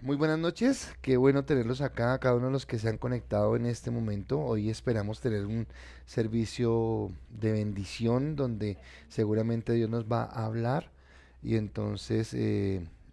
Muy buenas noches, qué bueno tenerlos acá, a cada uno de los que se han conectado en este momento. Hoy esperamos tener un servicio de bendición donde seguramente Dios nos va a hablar y entonces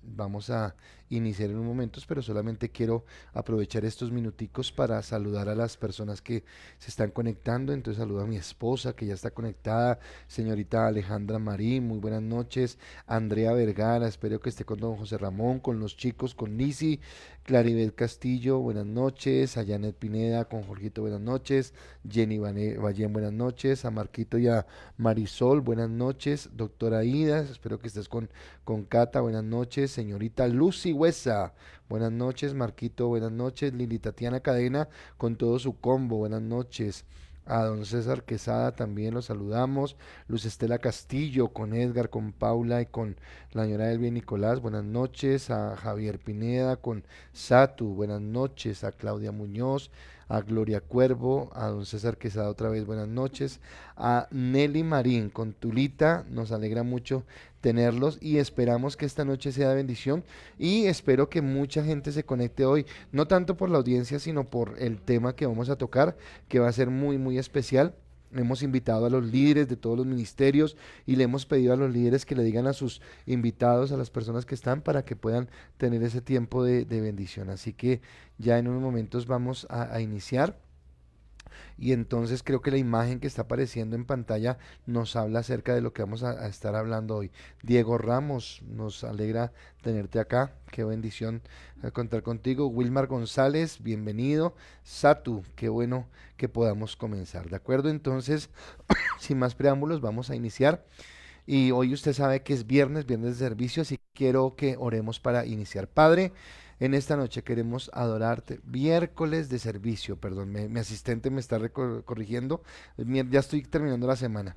vamos a iniciar en un momento, pero solamente quiero aprovechar estos minuticos para saludar a las personas que se están conectando. Entonces saludo a mi esposa que ya está conectada, señorita Alejandra Marín, muy buenas noches. Andrea Vergara, espero que esté con don José Ramón, con los chicos, con Lisi, Claribel Castillo, buenas noches, a Janet Pineda, con Jorgito, buenas noches, Jenny Ballén, buenas noches, a Marquito y a Marisol, buenas noches, doctora Ida, espero que estés con Cata, buenas noches, señorita Lucy Huesa, buenas noches, Marquito, buenas noches, Lili Tatiana Cadena, con todo su combo, buenas noches. A don César Quesada también lo saludamos. Luz Estela Castillo, con Edgar, con Paula y con la señora Elvia Nicolás, buenas noches. A Javier Pineda, con Satu, buenas noches. A Claudia Muñoz, a Gloria Cuervo, a don César Quesada otra vez, buenas noches. A Nelly Marín, con Tulita, nos alegra mucho tenerlos y esperamos que esta noche sea de bendición y espero que mucha gente se conecte hoy, no tanto por la audiencia, sino por el tema que vamos a tocar, que va a ser muy, muy especial. Hemos invitado a los líderes de todos los ministerios y le hemos pedido a los líderes que le digan a sus invitados, a las personas que están, para que puedan tener ese tiempo de bendición. Así que ya en unos momentos vamos a iniciar. Y entonces creo que la imagen que está apareciendo en pantalla nos habla acerca de lo que vamos a estar hablando hoy. Diego Ramos, nos alegra tenerte acá. Qué bendición contar contigo. Wilmar González, bienvenido. Satu, qué bueno que podamos comenzar. ¿De acuerdo? Entonces, sin más preámbulos, vamos a iniciar. Y hoy usted sabe que es viernes, viernes de servicio, así que quiero que oremos para iniciar. Padre, en esta noche queremos adorarte. Miércoles de servicio, perdón, mi asistente me está corrigiendo. Ya estoy terminando la semana.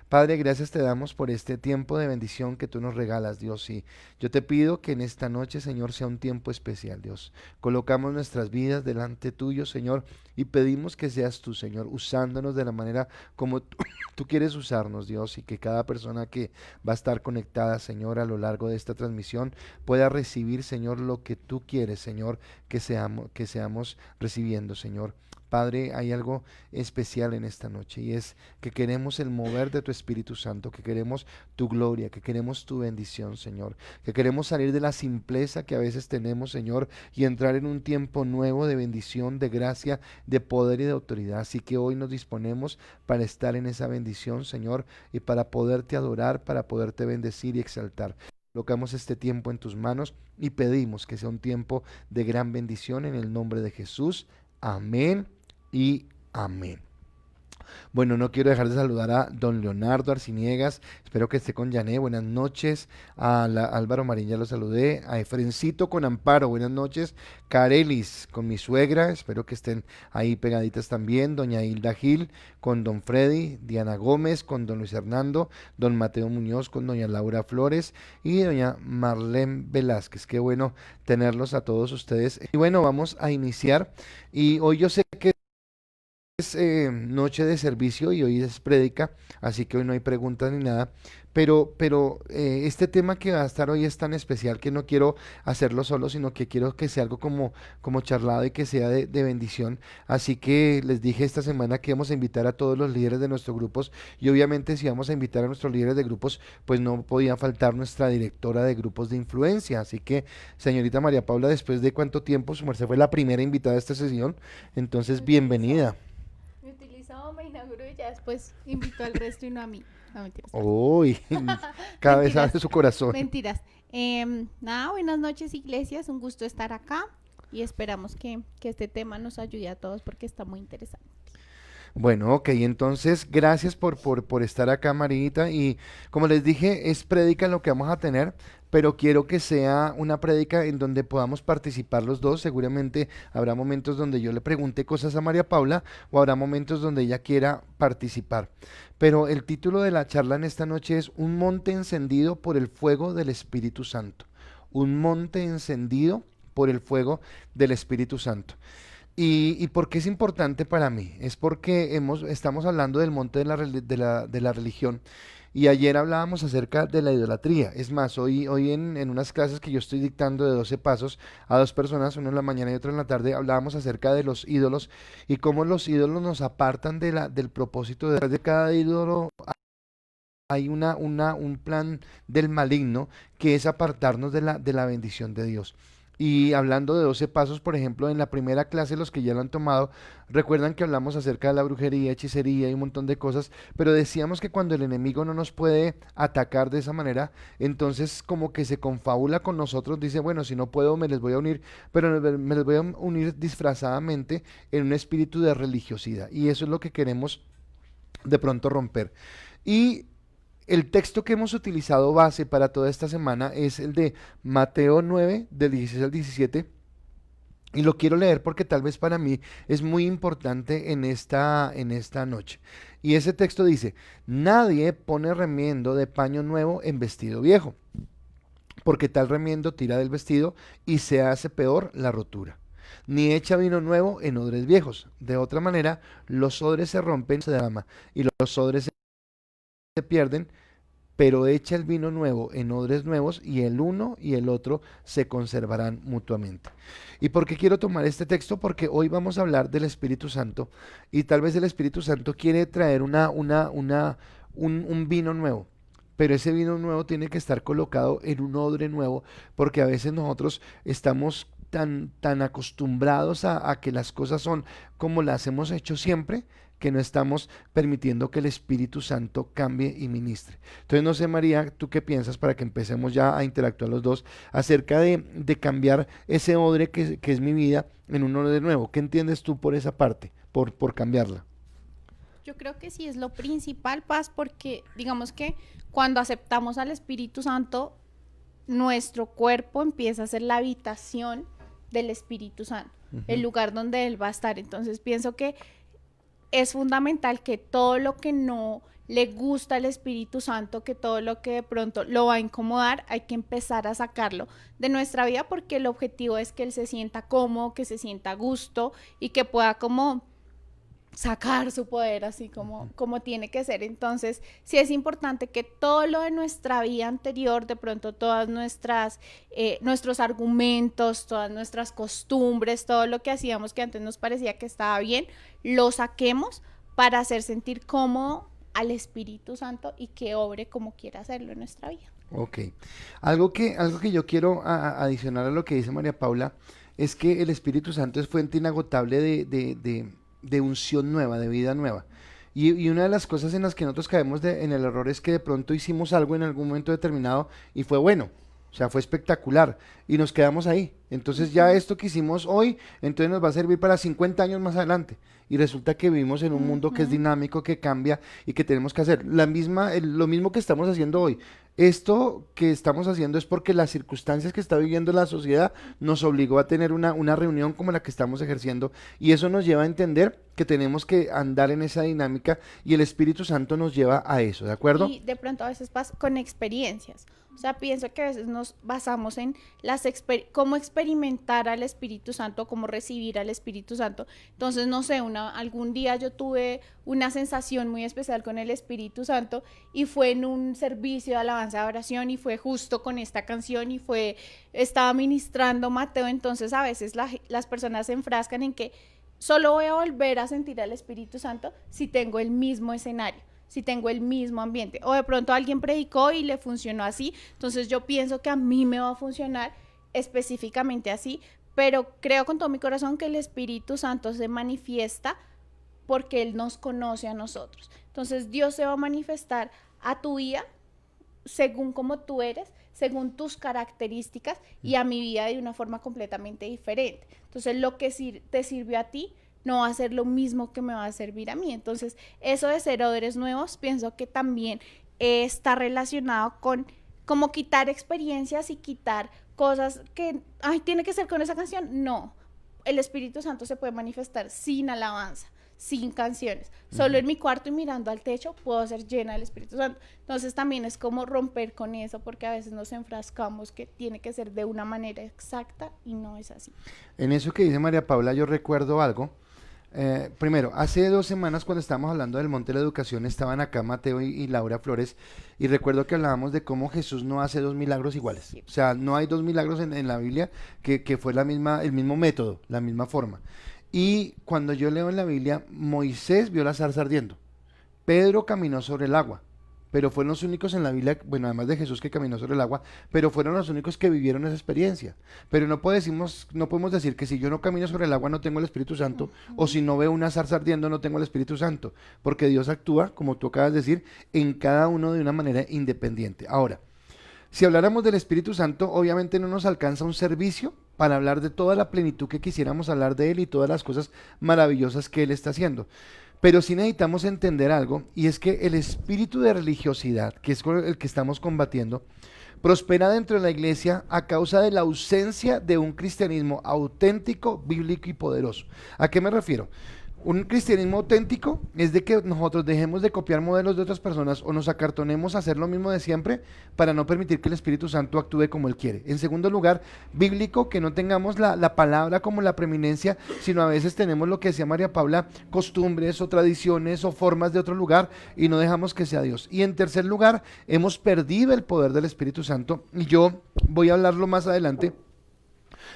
Padre, gracias te damos por este tiempo de bendición que tú nos regalas, Dios. Y yo te pido que en esta noche, Señor, sea un tiempo especial, Dios. Colocamos nuestras vidas delante tuyo, Señor, y pedimos que seas tú, Señor, usándonos de la manera como tú quieres usarnos, Dios, y que cada persona que va a estar conectada, Señor, a lo largo de esta transmisión pueda recibir, Señor, lo que tú quieres, Señor, que seamos recibiendo, Señor. Padre, hay algo especial en esta noche y es que queremos el mover de tu Espíritu Santo, que queremos tu gloria, que queremos tu bendición, Señor, que queremos salir de la simpleza que a veces tenemos, Señor, y entrar en un tiempo nuevo de bendición, de gracia, de poder y de autoridad. Así que hoy nos disponemos para estar en esa bendición, Señor, y para poderte adorar, para poderte bendecir y exaltar. Colocamos este tiempo en tus manos y pedimos que sea un tiempo de gran bendición en el nombre de Jesús. Amén y amén. Bueno, no quiero dejar de saludar a don Leonardo Arciniegas, espero que esté con Yané, buenas noches, Álvaro Marín ya lo saludé, a Efrencito con Amparo, buenas noches, Carelis con mi suegra, espero que estén ahí pegaditas también, doña Hilda Gil con don Freddy, Diana Gómez con don Luis Hernando, don Mateo Muñoz con doña Laura Flores y doña Marlene Velázquez, qué bueno tenerlos a todos ustedes. Y bueno, vamos a iniciar y hoy yo sé que es noche de servicio y hoy es prédica, así que hoy no hay preguntas ni nada, pero este tema que va a estar hoy es tan especial que no quiero hacerlo solo, sino que quiero que sea algo como charlado y que sea de bendición. Así que les dije esta semana que íbamos a invitar a todos los líderes de nuestros grupos y obviamente si vamos a invitar a nuestros líderes de grupos, pues no podía faltar nuestra directora de grupos de influencia. Así que, señorita María Paula, después de cuánto tiempo, su merced fue la primera invitada a esta sesión, entonces Me utilizó, bienvenida. me utilizó, me inauguró y ya después invitó al resto y no a mí. No, mentiras, perdón. Uy, cada vez Mentiras, abre su corazón. mentiras. Nada, buenas noches, iglesias. Un gusto estar acá y esperamos que este tema nos ayude a todos porque está muy interesante. Bueno, ok, entonces gracias por estar acá, Marinita. Y como les dije, es prédica lo que vamos a tener, pero quiero que sea una prédica en donde podamos participar los dos. Seguramente habrá momentos donde yo le pregunte cosas a María Paula o habrá momentos donde ella quiera participar. Pero el título de la charla en esta noche es Un monte encendido por el fuego del Espíritu Santo. Un monte encendido por el fuego del Espíritu Santo. ¿Y por qué es importante para mí? Es porque estamos hablando del monte de la religión Y ayer hablábamos acerca de la idolatría. Es más, hoy en unas clases que yo estoy dictando de 12 pasos a dos personas, uno en la mañana y otro en la tarde, hablábamos acerca de los ídolos y cómo los ídolos nos apartan del propósito. Detrás de cada ídolo hay un plan del maligno que es apartarnos de la bendición de Dios. Y hablando de 12 pasos, por ejemplo, en la primera clase, los que ya lo han tomado, recuerdan que hablamos acerca de la brujería, hechicería y un montón de cosas, pero decíamos que cuando el enemigo no nos puede atacar de esa manera, entonces como que se confabula con nosotros, dice, bueno, si no puedo, me les voy a unir, pero me les voy a unir disfrazadamente en un espíritu de religiosidad. Y eso es lo que queremos de pronto romper. Y el texto que hemos utilizado base para toda esta semana es el de Mateo 9, del 16 al 17. Y lo quiero leer porque tal vez para mí es muy importante en esta noche. Y ese texto dice, nadie pone remiendo de paño nuevo en vestido viejo, porque tal remiendo tira del vestido y se hace peor la rotura. Ni echa vino nuevo en odres viejos. De otra manera, los odres se rompen, se derrama, y los odres se pierden, pero echa el vino nuevo en odres nuevos y el uno y el otro se conservarán mutuamente. ¿Y por qué quiero tomar este texto? Porque hoy vamos a hablar del Espíritu Santo y tal vez el Espíritu Santo quiere traer un vino nuevo. Pero ese vino nuevo tiene que estar colocado en un odre nuevo, porque a veces nosotros estamos tan acostumbrados a que las cosas son como las hemos hecho siempre, que no estamos permitiendo que el Espíritu Santo cambie y ministre. Entonces, no sé, María, ¿tú qué piensas para que empecemos ya a interactuar los dos acerca de cambiar ese odre que es mi vida en un odre nuevo? ¿Qué entiendes tú por esa parte, por cambiarla? Yo creo que sí es lo principal, Paz, porque digamos que cuando aceptamos al Espíritu Santo, nuestro cuerpo empieza a ser la habitación del Espíritu Santo, el Ujú. lugar donde Él va a estar. Entonces pienso que es fundamental que todo lo que no le gusta al Espíritu Santo, que todo lo que de pronto lo va a incomodar, hay que empezar a sacarlo de nuestra vida porque el objetivo es que Él se sienta cómodo, que se sienta a gusto y que pueda como sacar su poder así como tiene que ser. Entonces, sí es importante que todo lo de nuestra vida anterior, de pronto todas nuestros argumentos, todas nuestras costumbres, todo lo que hacíamos que antes nos parecía que estaba bien, lo saquemos para hacer sentir cómodo al Espíritu Santo y que obre como quiera hacerlo en nuestra vida. Ok. Algo que yo quiero adicionar a lo que dice María Paula es que el Espíritu Santo es fuente inagotable de unción nueva, de vida nueva. Y una de las cosas en las que nosotros caemos en el error es que de pronto hicimos algo en algún momento determinado y fue bueno, o sea, fue espectacular y nos quedamos ahí. Entonces ya Ujú, esto que hicimos hoy, entonces nos va a servir para 50 años más adelante. Y resulta que vivimos en un mundo que es ujú. dinámico, que cambia y que tenemos que hacer lo mismo que estamos haciendo hoy. Esto que estamos haciendo es porque las circunstancias que está viviendo la sociedad nos obligó a tener una reunión como la que estamos ejerciendo y eso nos lleva a entender que tenemos que andar en esa dinámica y el Espíritu Santo nos lleva a eso, ¿de acuerdo? Y de pronto a veces pasa con experiencias. O sea, pienso que a veces nos basamos en cómo experimentar al Espíritu Santo, cómo recibir al Espíritu Santo. Entonces, no sé, algún día yo tuve una sensación muy especial con el Espíritu Santo y fue en un servicio de alabanza de oración y fue justo con esta canción y estaba ministrando Mateo. Entonces, a veces las personas se enfrascan en que solo voy a volver a sentir al Espíritu Santo si tengo el mismo escenario, si tengo el mismo ambiente. O de pronto alguien predicó y le funcionó así, entonces yo pienso que a mí me va a funcionar específicamente así, pero creo con todo mi corazón que el Espíritu Santo se manifiesta porque Él nos conoce a nosotros. Entonces Dios se va a manifestar a tu vida según como tú eres, según tus características y a mi vida de una forma completamente diferente. Entonces, lo que te sirvió a ti no va a ser lo mismo que me va a servir a mí. Entonces, eso de ser odres nuevos, pienso que también está relacionado con como quitar experiencias y quitar cosas que, ay, tiene que ser con esa canción. No, el Espíritu Santo se puede manifestar sin alabanza, sin canciones. Solo Ujú. en mi cuarto y mirando al techo puedo ser llena del Espíritu Santo. Entonces también es como romper con eso porque a veces nos enfrascamos que tiene que ser de una manera exacta y no es así. En eso que dice María Paula yo recuerdo algo. Primero, hace 2 semanas cuando estábamos hablando del Monte de la Educación estaban acá Mateo y Laura Flores y recuerdo que hablábamos de cómo Jesús no hace dos milagros iguales. O sea, no hay dos milagros en la Biblia que fue el mismo método, la misma forma. Y cuando yo leo en la Biblia, Moisés vio la zarza ardiendo, Pedro caminó sobre el agua, pero fueron los únicos en la Biblia, bueno, además de Jesús que caminó sobre el agua, pero fueron los únicos que vivieron esa experiencia. Pero no podemos decir que si yo no camino sobre el agua no tengo el Espíritu Santo, o si no veo una zarza ardiendo no tengo el Espíritu Santo, porque Dios actúa, como tú acabas de decir, en cada uno de una manera independiente. Ahora, si habláramos del Espíritu Santo, obviamente no nos alcanza un servicio para hablar de toda la plenitud que quisiéramos hablar de Él y todas las cosas maravillosas que Él está haciendo. Pero sí necesitamos entender algo, y es que el espíritu de religiosidad, que es con el que estamos combatiendo, prospera dentro de la iglesia a causa de la ausencia de un cristianismo auténtico, bíblico y poderoso. ¿A qué me refiero? Un cristianismo auténtico es de que nosotros dejemos de copiar modelos de otras personas o nos acartonemos a hacer lo mismo de siempre para no permitir que el Espíritu Santo actúe como Él quiere. En segundo lugar, bíblico, que no tengamos la palabra como la preeminencia, sino a veces tenemos lo que decía María Paula, costumbres o tradiciones o formas de otro lugar y no dejamos que sea Dios. Y en tercer lugar, hemos perdido el poder del Espíritu Santo y yo voy a hablarlo más adelante.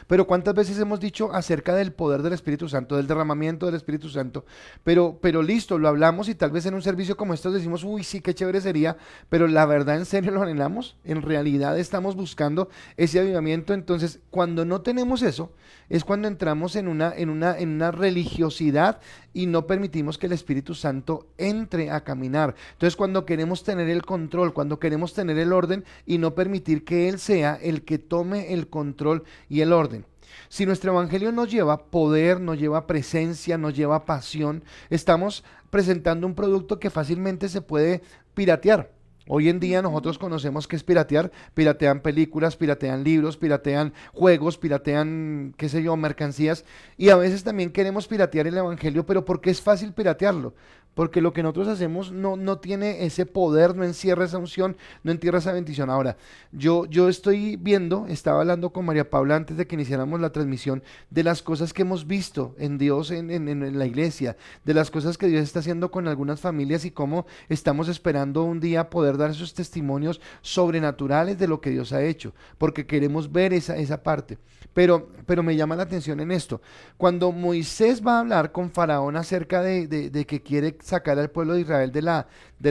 Pero ¿cuántas veces hemos dicho acerca del poder del Espíritu Santo, del derramamiento del Espíritu Santo? Pero listo, lo hablamos y tal vez en un servicio como estos decimos, uy, sí, qué chévere sería, pero la verdad, ¿en serio lo anhelamos? En realidad estamos buscando ese avivamiento. Entonces, cuando no tenemos eso, es cuando entramos en una religiosidad y no permitimos que el Espíritu Santo entre a caminar. Entonces, cuando queremos tener el control, cuando queremos tener el orden y no permitir que Él sea el que tome el control y el orden. Si nuestro evangelio nos lleva poder, nos lleva presencia, nos lleva pasión, estamos presentando un producto que fácilmente se puede piratear. Hoy en día nosotros conocemos qué es piratear. Piratean películas, piratean libros, piratean juegos, piratean, qué sé yo, mercancías. Y a veces también queremos piratear el evangelio, pero ¿por qué es fácil piratearlo? Porque lo que nosotros hacemos no tiene ese poder, no encierra esa unción, no entierra esa bendición. Ahora, yo estoy viendo, estaba hablando con María Paula antes de que iniciáramos la transmisión, de las cosas que hemos visto en Dios, en la iglesia, de las cosas que Dios está haciendo con algunas familias y cómo estamos esperando un día poder dar esos testimonios sobrenaturales de lo que Dios ha hecho, porque queremos ver esa parte. Pero me llama la atención en esto. Cuando Moisés va a hablar con Faraón acerca de que quiere sacar al pueblo de Israel de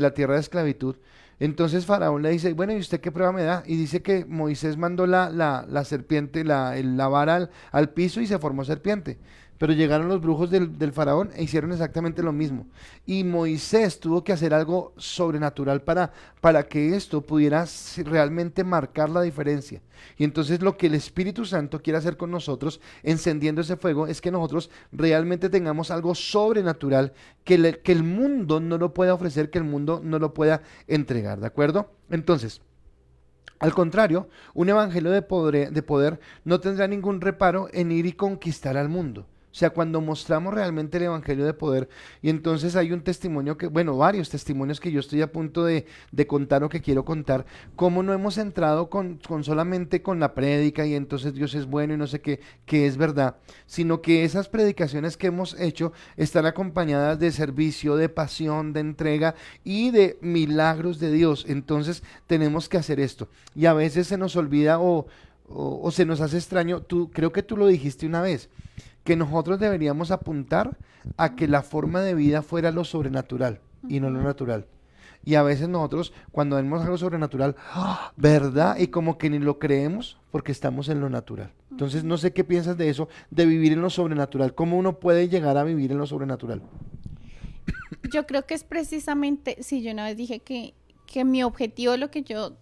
la tierra de esclavitud, entonces Faraón le dice, bueno, ¿y usted qué prueba me da? Y dice que Moisés mandó la serpiente, la vara al piso y se formó serpiente. Pero llegaron los brujos del faraón e hicieron exactamente lo mismo. Y Moisés tuvo que hacer algo sobrenatural para que esto pudiera realmente marcar la diferencia. Y entonces lo que el Espíritu Santo quiere hacer con nosotros, encendiendo ese fuego, es que nosotros realmente tengamos algo sobrenatural que el mundo no lo pueda ofrecer, que el mundo no lo pueda entregar, ¿de acuerdo? Entonces, al contrario, un evangelio de poder no tendrá ningún reparo en ir y conquistar al mundo. O sea, cuando mostramos realmente el evangelio de poder, y entonces hay un testimonio varios testimonios que yo estoy a punto de contar o que quiero contar, cómo no hemos entrado con solamente con la prédica y entonces Dios es bueno y no sé qué, que es verdad, sino que esas predicaciones que hemos hecho están acompañadas de servicio, de pasión, de entrega y de milagros de Dios. Entonces tenemos que hacer esto. Y a veces se nos olvida o se nos hace extraño, creo que tú lo dijiste una vez, que nosotros deberíamos apuntar a que la forma de vida fuera lo sobrenatural y no lo natural. Y a veces nosotros, cuando vemos algo sobrenatural, ¡ah! ¿Verdad? Y como que ni lo creemos porque estamos en lo natural. Entonces, no sé qué piensas de eso, de vivir en lo sobrenatural. ¿Cómo uno puede llegar a vivir en lo sobrenatural? Yo creo que es precisamente, sí, yo una vez dije que mi objetivo, lo que yo,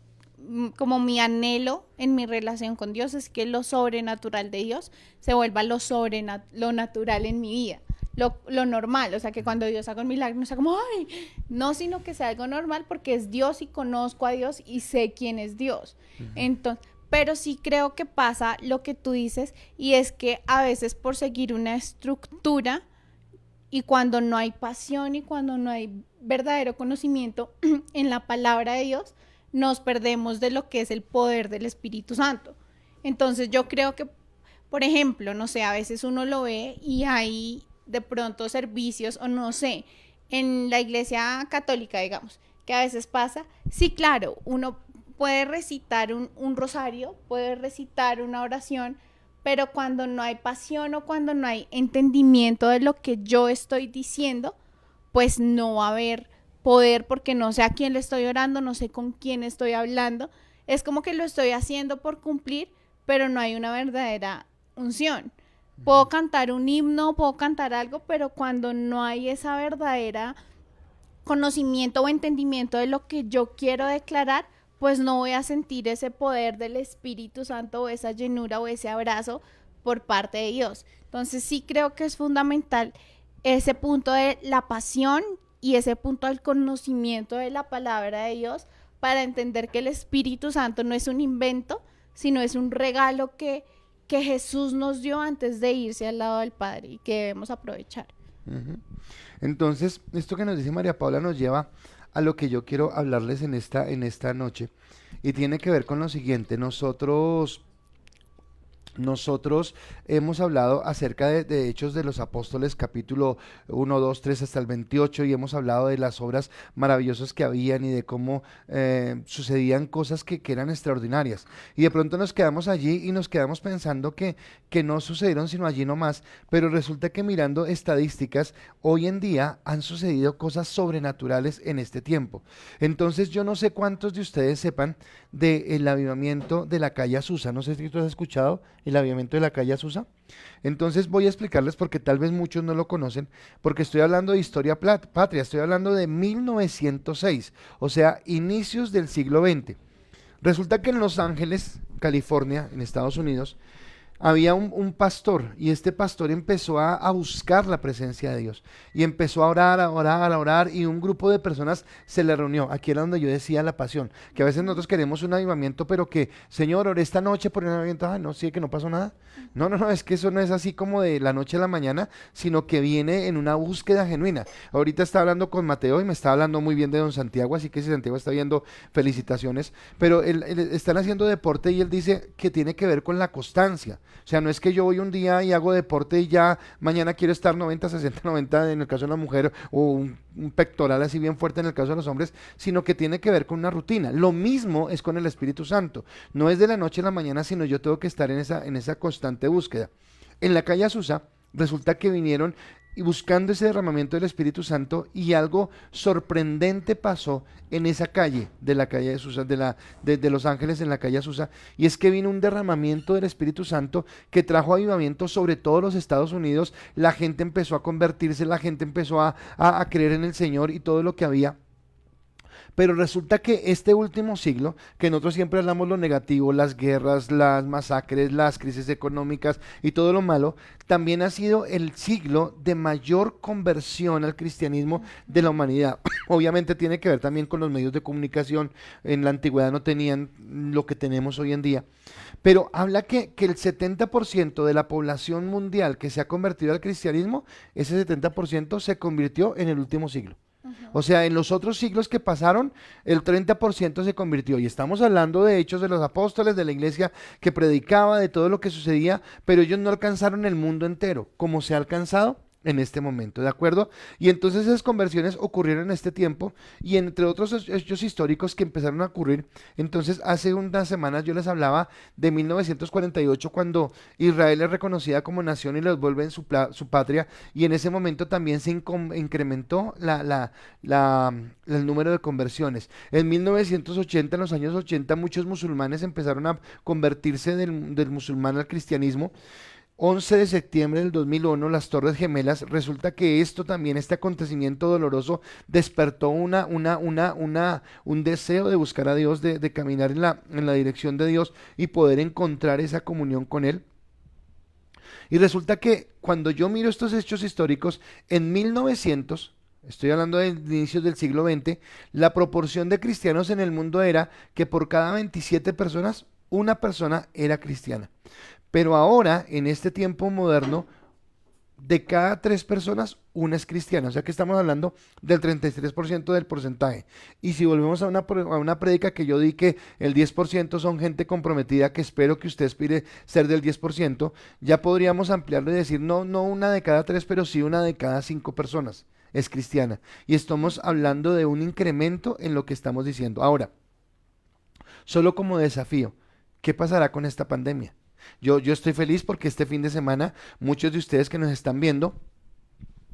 como mi anhelo en mi relación con Dios es que lo sobrenatural de Dios se vuelva lo natural en mi vida, lo normal, o sea, que cuando Dios haga un milagro no sea como, ay, no, sino que sea algo normal porque es Dios y conozco a Dios y sé quién es Dios. Entonces, pero sí creo que pasa lo que tú dices y es que a veces por seguir una estructura y cuando no hay pasión y cuando no hay verdadero conocimiento en la palabra de Dios, nos perdemos de lo que es el poder del Espíritu Santo. Entonces yo creo que, por ejemplo, no sé, a veces uno lo ve y hay de pronto servicios o no sé, en la iglesia católica, digamos, que a veces pasa, sí, claro, uno puede recitar un rosario, puede recitar una oración, pero cuando no hay pasión o cuando no hay entendimiento de lo que yo estoy diciendo, pues no va a haber poder porque no sé a quién le estoy orando, no sé con quién estoy hablando. Es como que lo estoy haciendo por cumplir, pero no hay una verdadera unción. Puedo cantar un himno, puedo cantar algo, pero cuando no hay esa verdadera conocimiento o entendimiento de lo que yo quiero declarar, pues no voy a sentir ese poder del Espíritu Santo o esa llenura o ese abrazo por parte de Dios. Entonces sí creo que es fundamental ese punto de la pasión y ese punto del conocimiento de la palabra de Dios para entender que el Espíritu Santo no es un invento, sino es un regalo que Jesús nos dio antes de irse al lado del Padre y que debemos aprovechar. Ujú. Entonces, esto que nos dice María Paula nos lleva a lo que yo quiero hablarles en esta noche y tiene que ver con lo siguiente. Nosotros hemos hablado acerca de Hechos de los Apóstoles, capítulo 1, 2, 3 hasta el 28, y hemos hablado de las obras maravillosas que habían y de cómo sucedían cosas que eran extraordinarias. Y de pronto nos quedamos allí y nos quedamos pensando que no sucedieron sino allí nomás, pero resulta que mirando estadísticas, hoy en día han sucedido cosas sobrenaturales en este tiempo. Entonces yo no sé cuántos de ustedes sepan del avivamiento de la calle Azusa. No sé si tú has escuchado el avivamiento de la calle Azusa. Entonces voy a explicarles porque tal vez muchos no lo conocen, porque estoy hablando de historia patria, estoy hablando de 1906, o sea, inicios del siglo XX. Resulta que en Los Ángeles, California, en Estados Unidos, había un pastor y este pastor empezó a buscar la presencia de Dios y empezó a orar, a orar, a orar y un grupo de personas se le reunió. Aquí era donde yo decía la pasión, que a veces nosotros queremos un avivamiento, pero que, Señor, oré esta noche por un avivamiento, no, sí, que no pasó nada. No, no, no, es que eso no es así como de la noche a la mañana, sino que viene en una búsqueda genuina. Ahorita estaba hablando con Mateo y me estaba hablando muy bien de don Santiago, así que si Santiago está viendo, felicitaciones, pero están haciendo deporte y él dice que tiene que ver con la constancia. O sea, no es que yo voy un día y hago deporte y ya mañana quiero estar 90, 60, 90 en el caso de la mujer o un pectoral así bien fuerte en el caso de los hombres, sino que tiene que ver con una rutina. Lo mismo es con el Espíritu Santo. No es de la noche a la mañana, sino yo tengo que estar en esa constante búsqueda. En la calle Azusa resulta que vinieron y buscando ese derramamiento del Espíritu Santo y algo sorprendente pasó en esa calle de la calle de Susa, de Los Ángeles en la calle Azusa, y es que vino un derramamiento del Espíritu Santo que trajo avivamiento sobre todos los Estados Unidos. La gente empezó a convertirse, la gente empezó a creer en el Señor y todo lo que había. Pero resulta que este último siglo, que nosotros siempre hablamos lo negativo, las guerras, las masacres, las crisis económicas y todo lo malo, también ha sido el siglo de mayor conversión al cristianismo de la humanidad. Obviamente tiene que ver también con los medios de comunicación. En la antigüedad no tenían lo que tenemos hoy en día. Pero habla que el 70% de la población mundial que se ha convertido al cristianismo, ese 70% se convirtió en el último siglo. O sea, en los otros siglos que pasaron, el 30% se convirtió. Y estamos hablando de Hechos de los Apóstoles, de la iglesia que predicaba, de todo lo que sucedía, pero ellos no alcanzaron el mundo entero, como se ha alcanzado en este momento, ¿de acuerdo? Y entonces esas conversiones ocurrieron en este tiempo y entre otros hechos históricos que empezaron a ocurrir. Entonces hace unas semanas yo les hablaba de 1948 cuando Israel es reconocida como nación y los vuelve en su patria, y en ese momento también se incrementó el número de conversiones. En 1980, en los años 80, muchos musulmanes empezaron a convertirse del musulmán al cristianismo. 11 de septiembre del 2001, las Torres Gemelas, resulta que esto también, este acontecimiento doloroso, despertó un deseo de buscar a Dios, de caminar en la dirección de Dios y poder encontrar esa comunión con Él. Y resulta que cuando yo miro estos hechos históricos, en 1900, estoy hablando de inicios del siglo XX, la proporción de cristianos en el mundo era que por cada 27 personas, una persona era cristiana. Pero ahora, en este tiempo moderno, de cada 3 personas, una es cristiana. O sea que estamos hablando del 33% del porcentaje. Y si volvemos a una prédica que yo di que el 10% son gente comprometida, que espero que usted aspire ser del 10%, ya podríamos ampliarlo y decir, no, no una de cada 3, pero sí una de cada 5 personas es cristiana. Y estamos hablando de un incremento en lo que estamos diciendo. Ahora, solo como desafío, ¿qué pasará con esta pandemia? Yo estoy feliz porque este fin de semana muchos de ustedes que nos están viendo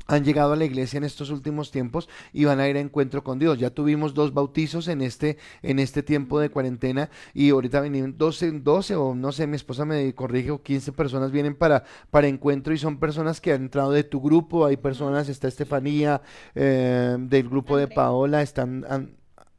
han llegado a la iglesia en estos últimos tiempos y van a ir a encuentro con Dios. Ya tuvimos 2 bautizos en este tiempo de cuarentena y ahorita vienen 12 o no sé, mi esposa me corrige, o 15 personas vienen para encuentro y son personas que han entrado de tu grupo. Hay personas, está Estefanía, del grupo de Andrea. Paola, están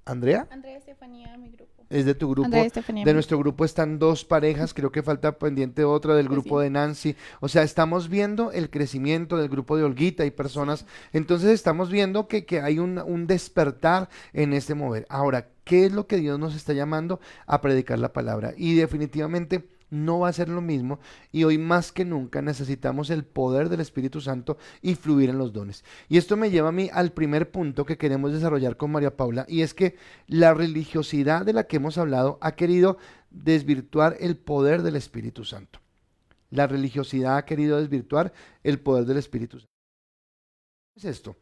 Andrea. Andrea Estefanía, mi grupo. Es de tu Andrea grupo, Estefanía, de mi nuestro grupo. grupo están 2 parejas, creo que falta pendiente otra del Pues grupo sí, de Nancy. O sea, estamos viendo el crecimiento del grupo de Olguita y personas. sí. Entonces estamos viendo que hay un despertar en este mover. Ahora, ¿qué es lo que Dios nos está llamando? A predicar la palabra. Y definitivamente no va a ser lo mismo. Y hoy más que nunca necesitamos el poder del Espíritu Santo y fluir en los dones. Y esto me lleva a mí al primer punto que queremos desarrollar con María Paula, y es que la religiosidad de la que hemos hablado ha querido desvirtuar el poder del Espíritu Santo. La religiosidad ha querido desvirtuar el poder del Espíritu Santo. ¿Qué es esto?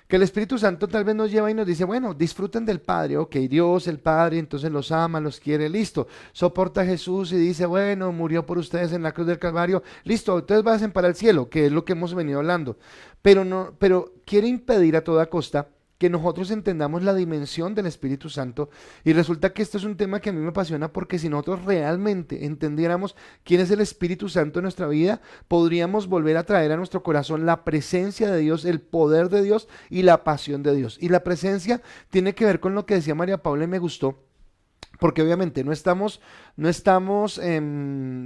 Que el Espíritu Santo tal vez nos lleva y nos dice, bueno, disfruten del Padre, ok, Dios, el Padre, entonces los ama, los quiere, listo. Soporta a Jesús y dice, bueno, murió por ustedes en la cruz del Calvario, listo, entonces vayan para el cielo, que es lo que hemos venido hablando. Pero no, pero quiere impedir a toda costa que nosotros entendamos la dimensión del Espíritu Santo, y resulta que esto es un tema que a mí me apasiona, porque si nosotros realmente entendiéramos quién es el Espíritu Santo en nuestra vida, podríamos volver a traer a nuestro corazón la presencia de Dios, el poder de Dios y la pasión de Dios. Y la presencia tiene que ver con lo que decía María Paula y me gustó, porque obviamente no estamos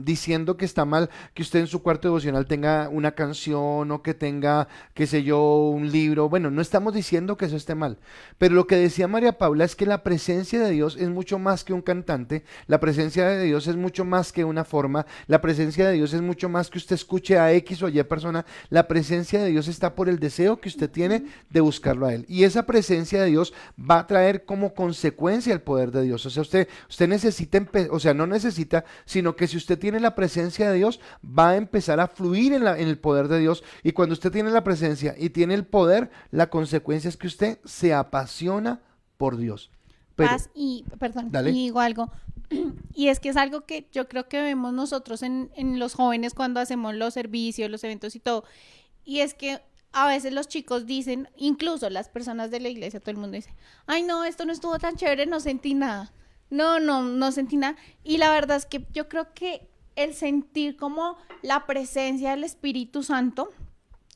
diciendo que está mal que usted en su cuarto devocional tenga una canción o que tenga, qué sé yo, un libro. Bueno, no estamos diciendo que eso esté mal. Pero lo que decía María Paula es que la presencia de Dios es mucho más que un cantante. La presencia de Dios es mucho más que una forma. La presencia de Dios es mucho más que usted escuche a X o Y persona. La presencia de Dios está por el deseo que usted tiene de buscarlo a Él. Y esa presencia de Dios va a traer como consecuencia el poder de Dios. O sea, usted necesita, o sea, no necesita, sino que si usted tiene la presencia de Dios, va a empezar a fluir en el poder de Dios. Y cuando usted tiene la presencia y tiene el poder, la consecuencia es que usted se apasiona por Dios. Pero, Paz y, perdón, y dale. digo algo, y es que es algo que yo creo que vemos nosotros en los jóvenes cuando hacemos los servicios, los eventos y todo, y es que a veces los chicos dicen, incluso las personas de la iglesia, todo el mundo dice, ay no, esto no estuvo tan chévere, no sentí nada, no sentí nada, y la verdad es que yo creo que el sentir como la presencia del Espíritu Santo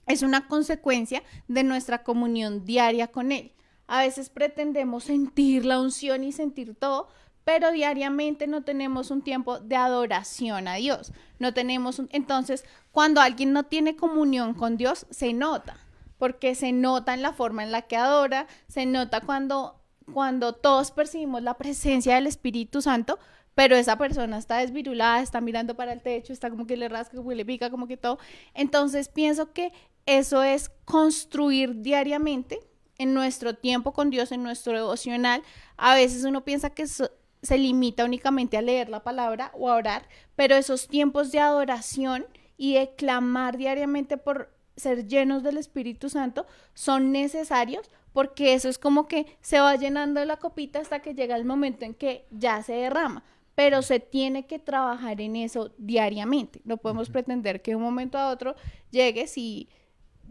es una consecuencia de nuestra comunión diaria con Él. A veces pretendemos sentir la unción y sentir todo, pero diariamente no tenemos un tiempo de adoración a Dios. No tenemos entonces, cuando alguien no tiene comunión con Dios, se nota, porque se nota en la forma en la que adora, se nota cuando todos percibimos la presencia del Espíritu Santo, pero esa persona está desvirulada, está mirando para el techo, está como que le rasca, como que le pica, como que todo. Entonces pienso que eso es construir diariamente en nuestro tiempo con Dios, en nuestro devocional. A veces uno piensa que se limita únicamente a leer la palabra o a orar, pero esos tiempos de adoración y de clamar diariamente por ser llenos del Espíritu Santo son necesarios, porque eso es como que se va llenando la copita hasta que llega el momento en que ya se derrama, pero se tiene que trabajar en eso diariamente. No podemos pretender que de un momento a otro llegue si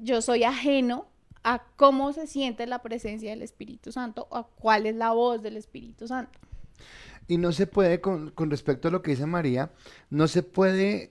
yo soy ajeno a cómo se siente la presencia del Espíritu Santo o a cuál es la voz del Espíritu Santo. Y no se puede, con respecto a lo que dice María, no se puede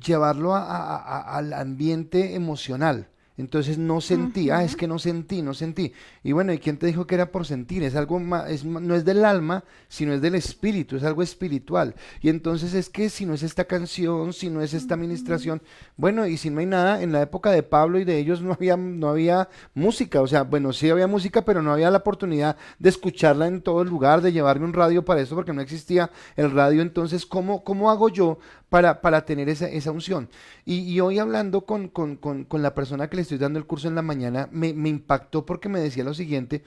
llevarlo al ambiente emocional. Entonces no sentí, es Ujú. que no sentí. Y bueno, ¿y quién te dijo que era por sentir? Es algo más, no es del alma, sino es del espíritu, es algo espiritual. Y entonces es que si no es esta canción, si no es esta Ujú. administración, bueno, y si no hay nada, en la época de Pablo y de ellos no había música, o sea, bueno, sí había música, pero no había la oportunidad de escucharla en todo el lugar, de llevarme un radio para eso, porque no existía el radio. Entonces, ¿cómo hago yo para tener esa unción? Y hoy hablando con la persona que le estoy dando el curso en la mañana, me impactó porque me decía lo siguiente,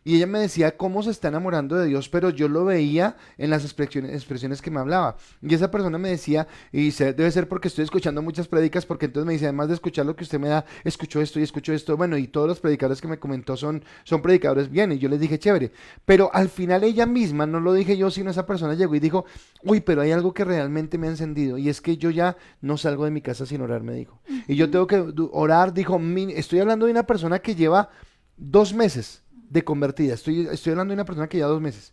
y ella me decía cómo se está enamorando de Dios, pero yo lo veía en las expresiones que me hablaba. Y esa persona me decía, y dice, debe ser porque estoy escuchando muchas prédicas, porque entonces me dice, además de escuchar lo que usted me da, escucho esto y escucho esto. Bueno, y todos los predicadores que me comentó son predicadores bien, y yo les dije, chévere. Pero al final ella misma, no lo dije yo, sino esa persona llegó y dijo, uy, pero hay algo que realmente me ha encendido, y es que yo ya no salgo de mi casa sin orar, me dijo. Y yo Ujú. tengo que orar, dijo, estoy hablando de una persona que lleva 2 meses de convertida, estoy hablando de una persona que lleva 2 meses.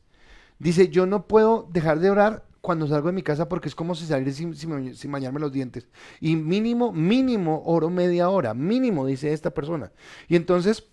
Dice, yo no puedo dejar de orar cuando salgo de mi casa porque es como si salir sin bañarme los dientes. Y mínimo oro media hora, mínimo, dice esta persona. Y entonces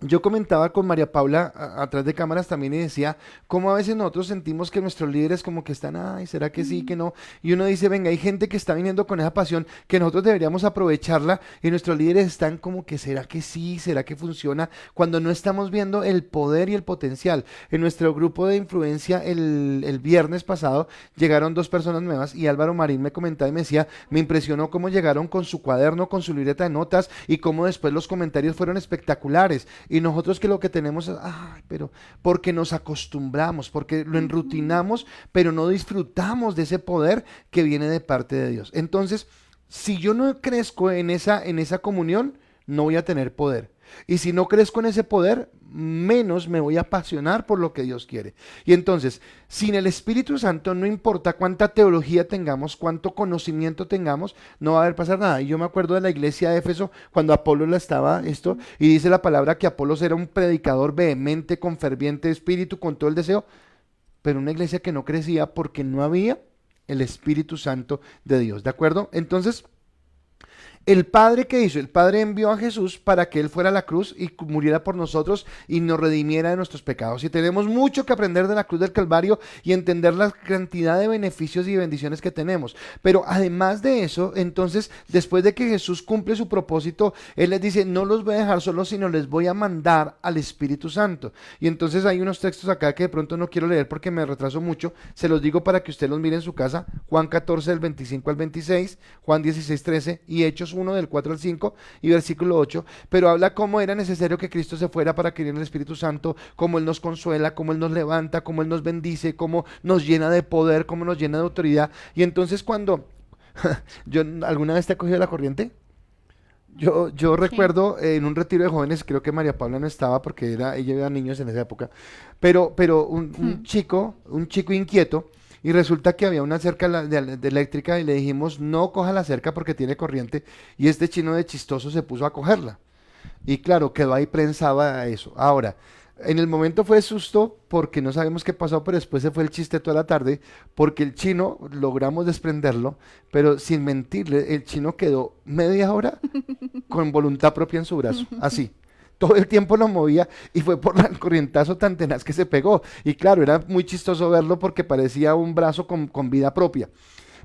yo comentaba con María Paula atrás de cámaras también y decía cómo a veces nosotros sentimos que nuestros líderes como que están, ay, ¿será que sí, que Mm. no? Y uno dice, venga, hay gente que está viniendo con esa pasión que nosotros deberíamos aprovecharla y nuestros líderes están como que, ¿será que sí? ¿Será que funciona? Cuando no estamos viendo el poder y el potencial. En nuestro grupo de influencia el viernes pasado llegaron 2 personas nuevas y Álvaro Marín me comentaba y me decía, me impresionó cómo llegaron con su cuaderno, con su libreta de notas y cómo después los comentarios fueron espectaculares. Y nosotros que lo que tenemos es, ay, pero porque nos acostumbramos, porque lo Ujú. enrutinamos, pero no disfrutamos de ese poder que viene de parte de Dios. Entonces, si yo no crezco en esa comunión, no voy a tener poder. Y si no crezco en ese poder, menos me voy a apasionar por lo que Dios quiere. Y entonces, sin el Espíritu Santo, no importa cuánta teología tengamos, cuánto conocimiento tengamos, no va a haber pasar nada. Y yo me acuerdo de la iglesia de Éfeso, cuando Apolo la estaba esto, Ujú. y dice la palabra que Apolos era un predicador vehemente, con ferviente espíritu, con todo el deseo, pero una iglesia que no crecía porque no había el Espíritu Santo de Dios. ¿De acuerdo? Entonces, el Padre, ¿qué hizo? El Padre envió a Jesús para que Él fuera a la cruz y muriera por nosotros y nos redimiera de nuestros pecados. Y tenemos mucho que aprender de la cruz del Calvario y entender la cantidad de beneficios y bendiciones que tenemos. Pero además de eso, entonces, después de que Jesús cumple su propósito, Él les dice, no los voy a dejar solos, sino les voy a mandar al Espíritu Santo. Y entonces hay unos textos acá que de pronto no quiero leer porque me retraso mucho. Se los digo para que usted los mire en su casa. Juan 14, del 25 al 26, Juan 16, 13 y Hechos 1 del 4 al 5 y versículo 8, pero habla cómo era necesario que Cristo se fuera para que viniera el Espíritu Santo, cómo Él nos consuela, cómo Él nos levanta, cómo Él nos bendice, cómo nos llena de poder, cómo nos llena de autoridad. Y entonces cuando yo alguna vez te he cogido la corriente, yo Sí. recuerdo en un retiro de jóvenes, creo que María Paula no estaba porque ella era niños en esa época, pero un Mm. chico, un chico inquieto, y resulta que había una cerca de eléctrica y le dijimos, no coja la cerca porque tiene corriente, y este chino de chistoso se puso a cogerla. Y claro, quedó ahí prensada a eso. Ahora, en el momento fue susto porque no sabemos qué pasó, pero después se fue el chiste toda la tarde porque el chino logramos desprenderlo, pero sin mentirle, el chino quedó media hora con voluntad propia en su brazo, así. Todo el tiempo lo movía y fue por el corrientazo tan tenaz que se pegó. Y claro, era muy chistoso verlo porque parecía un brazo con vida propia.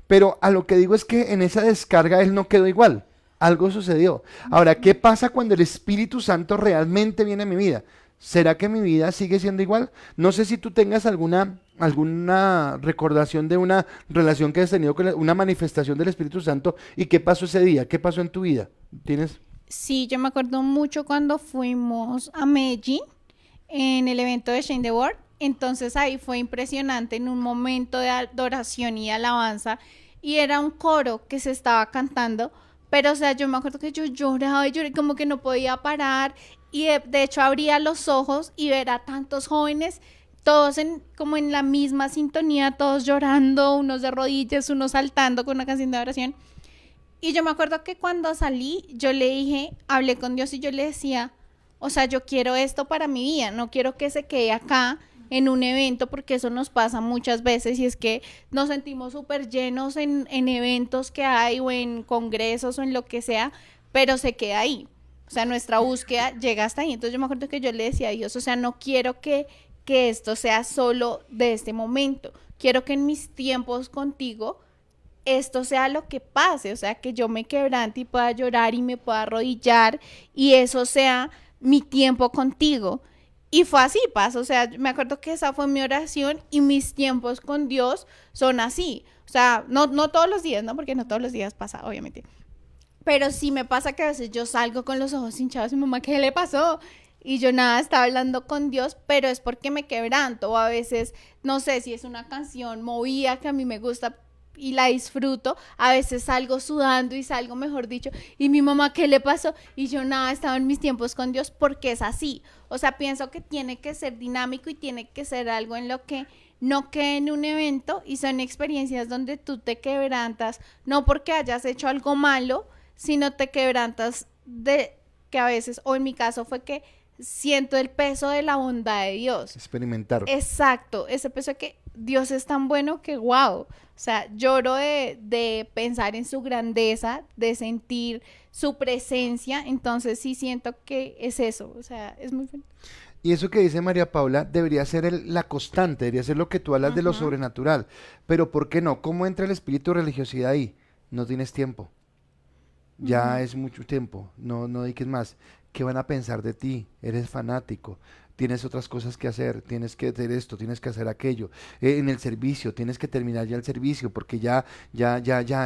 Pero a lo que digo es que en esa descarga él no quedó igual. Algo sucedió. Ahora, ¿qué Ujú. pasa cuando el Espíritu Santo realmente viene a mi vida? ¿Será que mi vida sigue siendo igual? No sé si tú tengas alguna recordación de una relación que has tenido con una manifestación del Espíritu Santo y qué pasó ese día, qué pasó en tu vida. ¿Tienes? Sí, yo me acuerdo mucho cuando fuimos a Medellín en el evento de Shane the World. Entonces ahí fue impresionante en un momento de adoración y alabanza. Y era un coro que se estaba cantando. Pero, o sea, yo me acuerdo que yo lloraba y lloré como que no podía parar. Y de hecho abría los ojos y ver a tantos jóvenes, todos como en la misma sintonía, todos llorando, unos de rodillas, unos saltando con una canción de oración. Y yo me acuerdo que cuando salí, yo le dije, hablé con Dios y yo le decía, o sea, yo quiero esto para mi vida, no quiero que se quede acá en un evento, porque eso nos pasa muchas veces y es que nos sentimos súper llenos en eventos que hay o en congresos o en lo que sea, pero se queda ahí. O sea, nuestra búsqueda llega hasta ahí. Entonces yo me acuerdo que yo le decía a Dios, o sea, no quiero que esto sea solo de este momento. Quiero que en mis tiempos contigo esto sea lo que pase, o sea, que yo me quebrante y pueda llorar y me pueda arrodillar y eso sea mi tiempo contigo. Y fue así, pasó, o sea, me acuerdo que esa fue mi oración y mis tiempos con Dios son así. O sea, no todos los días, ¿no? Porque no todos los días pasa, obviamente. Pero sí me pasa que a veces yo salgo con los ojos hinchados y mi mamá, ¿qué le pasó? Y yo nada, estaba hablando con Dios, pero es porque me quebranto. O a veces, no sé si es una canción movida que a mí me gusta y la disfruto, a veces salgo sudando y salgo, mejor dicho, y mi mamá, ¿qué le pasó? Y yo nada, estaba en mis tiempos con Dios porque es así. O sea, pienso que tiene que ser dinámico y tiene que ser algo en lo que no quede en un evento y son experiencias donde tú te quebrantas, no porque hayas hecho algo malo, sino te quebrantas de que a veces, o en mi caso fue que siento el peso de la bondad de Dios. Experimentar. Exacto, ese peso de que Dios es tan bueno que wow. O sea, lloro de pensar en su grandeza, de sentir su presencia, entonces sí siento que es eso, o sea, es muy bueno. Y eso que dice María Paula debería ser la constante, debería ser lo que tú hablas de lo Ajá. sobrenatural. Pero ¿por qué no? ¿Cómo entra el espíritu de religiosidad ahí? No tienes tiempo. Ya Ujú. es mucho tiempo, no dediques más. ¿Qué van a pensar de ti? Eres fanático, tienes otras cosas que hacer, tienes que hacer esto, tienes que hacer aquello. En el servicio, tienes que terminar ya el servicio porque ya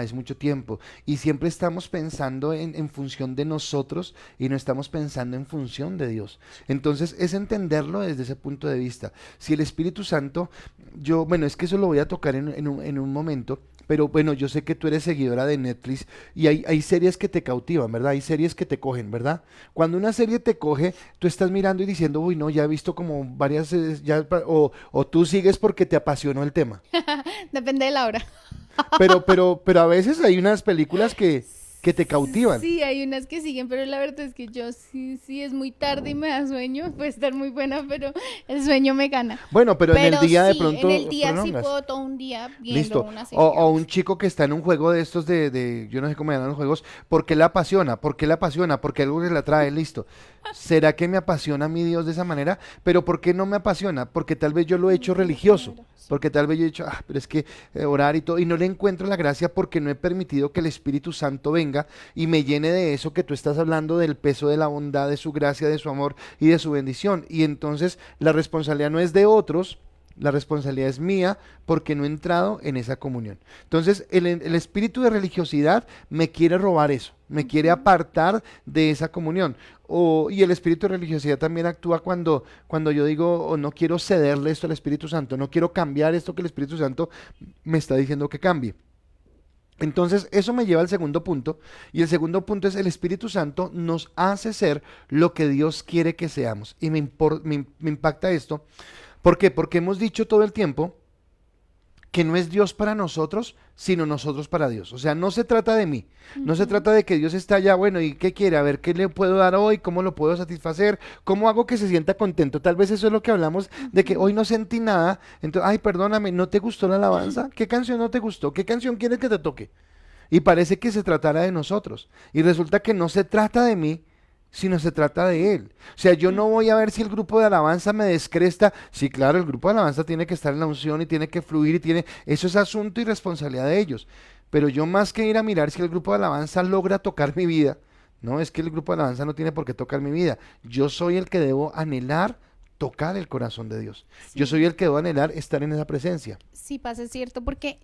es mucho tiempo. Y siempre estamos pensando en función de nosotros y no estamos pensando en función de Dios. Entonces es entenderlo desde ese punto de vista. Si el Espíritu Santo, bueno, es que eso lo voy a tocar en un momento. Pero bueno, yo sé que tú eres seguidora de Netflix y hay series que te cautivan, ¿verdad? Hay series que te cogen, ¿verdad? Cuando una serie te coge, tú estás mirando y diciendo, uy, no, ya he visto como varias, o tú sigues porque te apasionó el tema. Depende de la hora. Pero a veces hay unas películas que te cautivan. Sí, hay unas que siguen, pero la verdad es que yo sí es muy tarde y me da sueño, puede estar muy buena, pero el sueño me gana. Bueno, pero en el Pero día de sí, en el pronto día sí prolongas. puedo todo un día viendo Listo. una O, serie, o un digamos. chico que está en un juego de estos yo no sé cómo llaman los juegos, ¿por qué le apasiona? ¿Por qué le apasiona? Porque algo le atrae, listo. ¿Será que me apasiona a mi Dios de esa manera? Pero ¿por qué no me apasiona? Porque tal vez yo lo he hecho De otra religioso. manera, sí. Porque tal vez yo he dicho, pero es que orar y todo, y no le encuentro la gracia porque no he permitido que el Espíritu Santo venga y me llene de eso que tú estás hablando, del peso de la bondad, de su gracia, de su amor y de su bendición. Y entonces la responsabilidad no es de otros, la responsabilidad es mía porque no he entrado en esa comunión. Entonces, el espíritu de religiosidad me quiere robar eso, me quiere Ujú. apartar de esa comunión. Y el espíritu de religiosidad también actúa cuando yo digo, o no quiero cederle esto al Espíritu Santo, no quiero cambiar esto que el Espíritu Santo me está diciendo que cambie. Entonces, eso me lleva al segundo punto, y el segundo punto es el Espíritu Santo nos hace ser lo que Dios quiere que seamos. Y me impacta esto. ¿Por qué? Porque hemos dicho todo el tiempo que no es Dios para nosotros, sino nosotros para Dios. O sea, no se trata de mí, no se Ujú. trata de que Dios está allá, bueno, ¿y qué quiere? A ver, ¿qué le puedo dar hoy? ¿Cómo lo puedo satisfacer? ¿Cómo hago que se sienta contento? Tal vez eso es lo que hablamos de que hoy Ujú. no sentí nada, entonces, ay, perdóname, ¿no te gustó la alabanza? ¿Qué canción no te gustó? ¿Qué canción quieres que te toque? Y parece que se tratara de nosotros. Y resulta que no se trata de mí, sino se trata de Él. O sea, yo no voy a ver si el grupo de alabanza me descresta. Sí, claro, el grupo de alabanza tiene que estar en la unción y tiene que fluir y eso es asunto y responsabilidad de ellos. Pero yo más que ir a mirar si el grupo de alabanza logra tocar mi vida, no, es que el grupo de alabanza no tiene por qué tocar mi vida. Yo soy el que debo anhelar tocar el corazón de Dios. Yo soy Sí, el que debo anhelar estar en esa presencia. sí pasa, es cierto, porque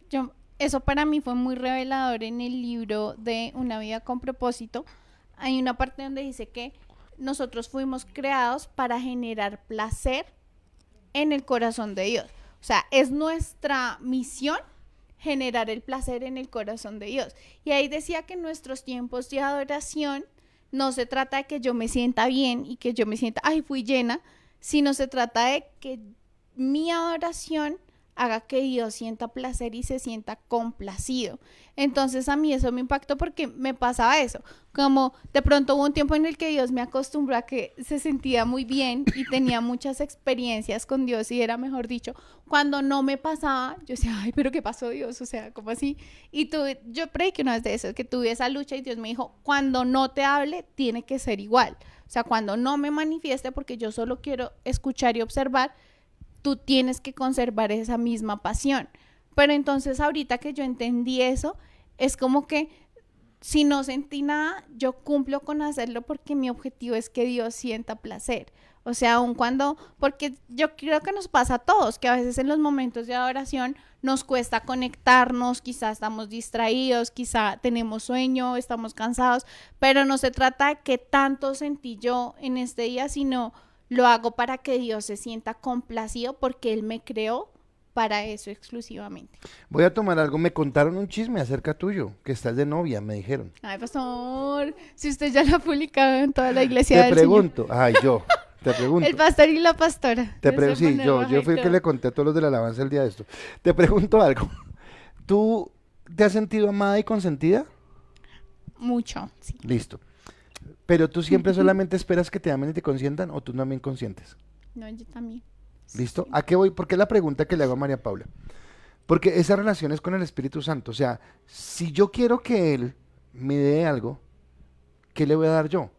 eso para mí fue muy revelador en el libro de Una vida con propósito. Hay una parte donde dice que nosotros fuimos creados para generar placer en el corazón de Dios. O sea, es nuestra misión generar el placer en el corazón de Dios. Y ahí decía que en nuestros tiempos de adoración no se trata de que yo me sienta bien y que yo me sienta, ay, fui llena, sino se trata de que mi adoración haga que Dios sienta placer y se sienta complacido. Entonces a mí eso me impactó porque me pasaba eso, como de pronto hubo un tiempo en el que Dios me acostumbró a que se sentía muy bien y tenía muchas experiencias con Dios y era, mejor dicho, cuando no me pasaba, yo decía, ay, pero ¿qué pasó, Dios? O sea, ¿cómo así? Y yo prediqué una vez de eso, que tuve esa lucha y Dios me dijo, cuando no te hable, tiene que ser igual. O sea, cuando no me manifieste, porque yo solo quiero escuchar y observar, tú tienes que conservar esa misma pasión. Pero entonces ahorita que yo entendí eso, es como que si no sentí nada, yo cumplo con hacerlo porque mi objetivo es que Dios sienta placer. O sea, aun cuando, porque yo creo que nos pasa a todos, que a veces en los momentos de adoración nos cuesta conectarnos, quizá estamos distraídos, quizá tenemos sueño, estamos cansados, pero no se trata de qué tanto sentí yo en este día, sino lo hago para que Dios se sienta complacido porque Él me creó para eso exclusivamente. Voy a tomar algo, me contaron un chisme acerca tuyo, que estás de novia, me dijeron. Ay, pastor, si usted ya lo ha publicado en toda la iglesia Te del pregunto, ay, te Señor. pregunto. El pastor y la pastora. Sí, yo fui el que le conté a todos los de la alabanza el día de esto. Te pregunto algo, ¿tú te has sentido amada y consentida? Mucho, sí. Listo. Pero tú siempre solamente esperas que te amen y te consientan o tú también consientes. No, yo también. ¿Listo? Sí. ¿A qué voy? Porque es la pregunta que le hago a María Paula. Porque esa relación es con el Espíritu Santo. O sea, si yo quiero que Él me dé algo, ¿qué le voy a dar yo?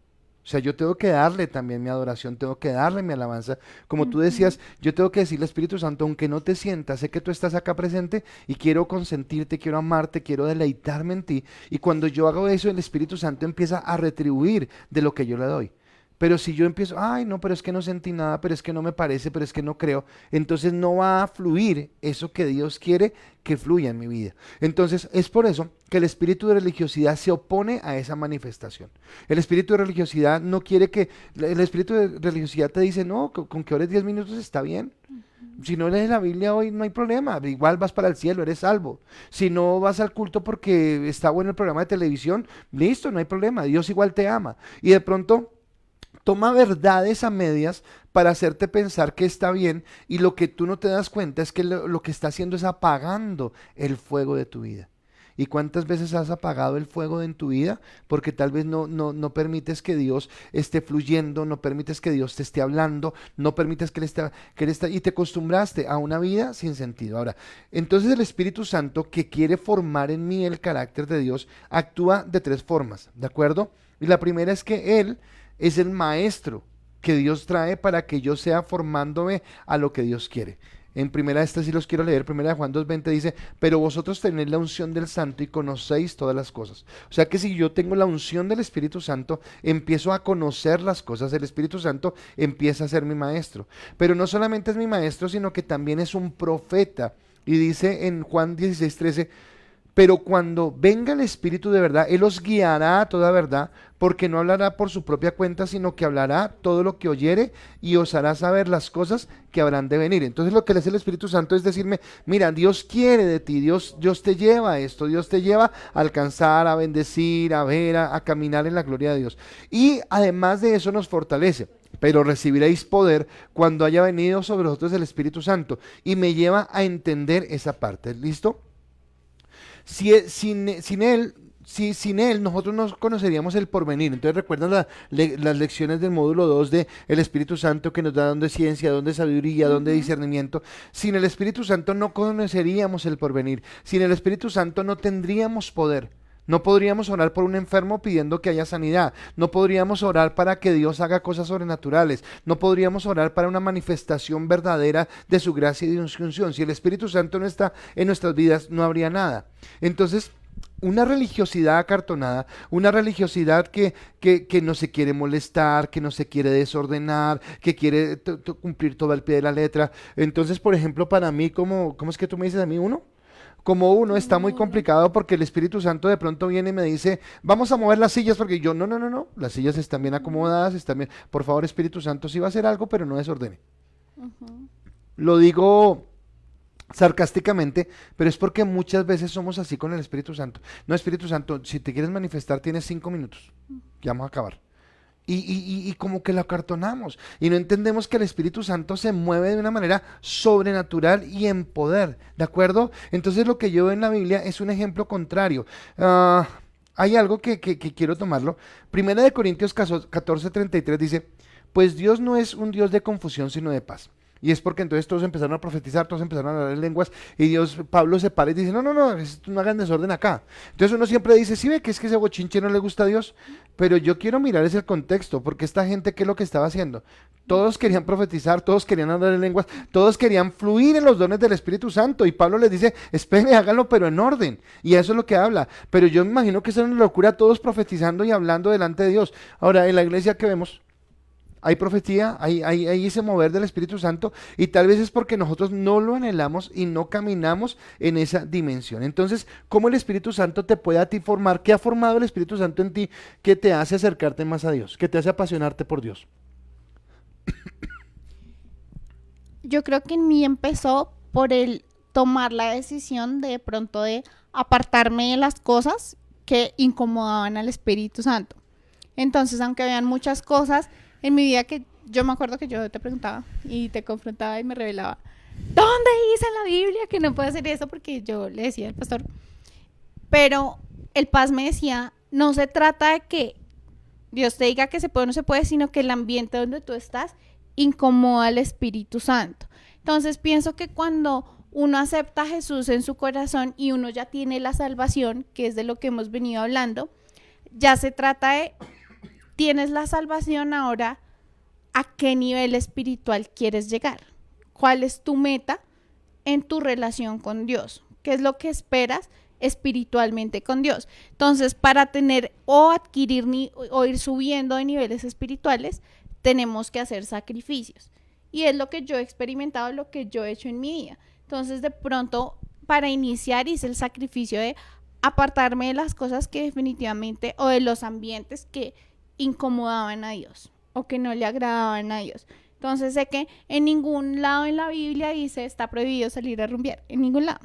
O sea, yo tengo que darle también mi adoración, tengo que darle mi alabanza. Como tú decías, yo tengo que decirle al Espíritu Santo, aunque no te sientas, sé que tú estás acá presente y quiero consentirte, quiero amarte, quiero deleitarme en ti. Y cuando yo hago eso, el Espíritu Santo empieza a retribuir de lo que yo le doy. Pero si yo empiezo, ay, no, pero es que no sentí nada, pero es que no me parece, pero es que no creo, entonces no va a fluir eso que Dios quiere que fluya en mi vida. Entonces es por eso que el espíritu de religiosidad se opone a esa manifestación. El espíritu de religiosidad no quiere que, el espíritu de religiosidad te dice, no, con que ores 10 minutos está bien. Si no lees la Biblia hoy no hay problema, igual vas para el cielo, eres salvo. Si no vas al culto porque está bueno el programa de televisión, listo, no hay problema, Dios igual te ama. Y de pronto toma verdades a medias para hacerte pensar que está bien y lo que tú no te das cuenta es que lo que está haciendo es apagando el fuego de tu vida. ¿Y cuántas veces has apagado el fuego en tu vida? Porque tal vez no permites que Dios esté fluyendo, no permites que Dios te esté hablando, no permites que Él esté, y te acostumbraste a una vida sin sentido. Ahora, entonces el Espíritu Santo que quiere formar en mí el carácter de Dios, actúa de tres formas, ¿de acuerdo? Y la primera es que Él es el maestro que Dios trae para que yo sea formándome a lo que Dios quiere. En primera, sí los quiero leer, primera de Juan 2:20 dice, pero vosotros tenéis la unción del Santo y conocéis todas las cosas. O sea que si yo tengo la unción del Espíritu Santo, empiezo a conocer las cosas, el Espíritu Santo empieza a ser mi maestro. Pero no solamente es mi maestro, sino que también es un profeta. Y dice en Juan 16:13, pero cuando venga el Espíritu de verdad, Él os guiará a toda verdad, porque no hablará por su propia cuenta, sino que hablará todo lo que oyere y os hará saber las cosas que habrán de venir. Entonces lo que le hace el Espíritu Santo es decirme, mira, Dios quiere de ti, Dios te lleva a esto, Dios te lleva a alcanzar, a bendecir, a ver, a caminar en la gloria de Dios. Y además de eso nos fortalece. Pero recibiréis poder cuando haya venido sobre vosotros el Espíritu Santo. Y me lleva a entender esa parte. ¿Listo? Sin él nosotros no conoceríamos el porvenir. Entonces recuerdan las lecciones del módulo 2 de el Espíritu Santo que nos da don de ciencia, don de sabiduría, don de discernimiento. Sin el Espíritu Santo no conoceríamos el porvenir. Sin el Espíritu Santo no tendríamos poder. No podríamos orar por un enfermo pidiendo que haya sanidad. No podríamos orar para que Dios haga cosas sobrenaturales. No podríamos orar para una manifestación verdadera de su gracia y de su unción. Si el Espíritu Santo no está en nuestras vidas, no habría nada. Entonces, una religiosidad acartonada, una religiosidad que no se quiere molestar, que no se quiere desordenar, que quiere cumplir todo al pie de la letra. Entonces, por ejemplo, para mí, ¿cómo es que tú me dices a mí uno? Como uno está muy complicado porque el Espíritu Santo de pronto viene y me dice, vamos a mover las sillas porque yo, no, las sillas están bien acomodadas, están bien. Por favor, Espíritu Santo, sí va a hacer algo, pero no desordene. Lo digo sarcásticamente, pero es porque muchas veces somos así con el Espíritu Santo. No, Espíritu Santo, si te quieres manifestar tienes 5 minutos, ya vamos a acabar. y como que lo acartonamos y no entendemos que el Espíritu Santo se mueve de una manera sobrenatural y en poder, ¿de acuerdo? Entonces lo que yo veo en la Biblia es un ejemplo contrario. Hay algo que quiero tomarlo. Primera de Corintios 14:33 dice, pues Dios no es un Dios de confusión, sino de paz. Y es porque entonces todos empezaron a profetizar, todos empezaron a hablar en lenguas, y Pablo se para y dice, no, no, no, no hagan desorden acá. Entonces uno siempre dice, sí ve que es que ese bochinche no le gusta a Dios, pero yo quiero mirar ese contexto, porque esta gente, ¿qué es lo que estaba haciendo? Todos querían profetizar, todos querían hablar en lenguas, todos querían fluir en los dones del Espíritu Santo, y Pablo les dice, esperen, háganlo, pero en orden, y eso es lo que habla. Pero yo me imagino que eso es una locura, todos profetizando y hablando delante de Dios. Ahora, en la iglesia que vemos, hay profecía, hay ese mover del Espíritu Santo y tal vez es porque nosotros no lo anhelamos y no caminamos en esa dimensión. Entonces, ¿cómo el Espíritu Santo te puede a ti formar? ¿Qué ha formado el Espíritu Santo en ti que te hace acercarte más a Dios? ¿Que te hace apasionarte por Dios? Yo creo que en mí empezó por el tomar la decisión de pronto de apartarme de las cosas que incomodaban al Espíritu Santo. Entonces, aunque habían muchas cosas en mi vida que yo me acuerdo que yo te preguntaba y te confrontaba y me revelaba, ¿dónde dice en la Biblia que no puedo hacer eso? Porque yo le decía al pastor, pero el Paz me decía, no se trata de que Dios te diga que se puede o no se puede, sino que el ambiente donde tú estás incomoda al Espíritu Santo. Entonces pienso que cuando uno acepta a Jesús en su corazón y uno ya tiene la salvación, que es de lo que hemos venido hablando, ya se trata de, tienes la salvación ahora, ¿a qué nivel espiritual quieres llegar? ¿Cuál es tu meta en tu relación con Dios? ¿Qué es lo que esperas espiritualmente con Dios? Entonces, para tener o adquirir o ir subiendo de niveles espirituales, tenemos que hacer sacrificios. Y es lo que yo he experimentado, lo que yo he hecho en mi vida. Entonces, de pronto, para iniciar hice el sacrificio de apartarme de las cosas que definitivamente, o de los ambientes que incomodaban a Dios o que no le agradaban a Dios. Entonces sé que en ningún lado en la Biblia dice está prohibido salir a rumbear, en ningún lado.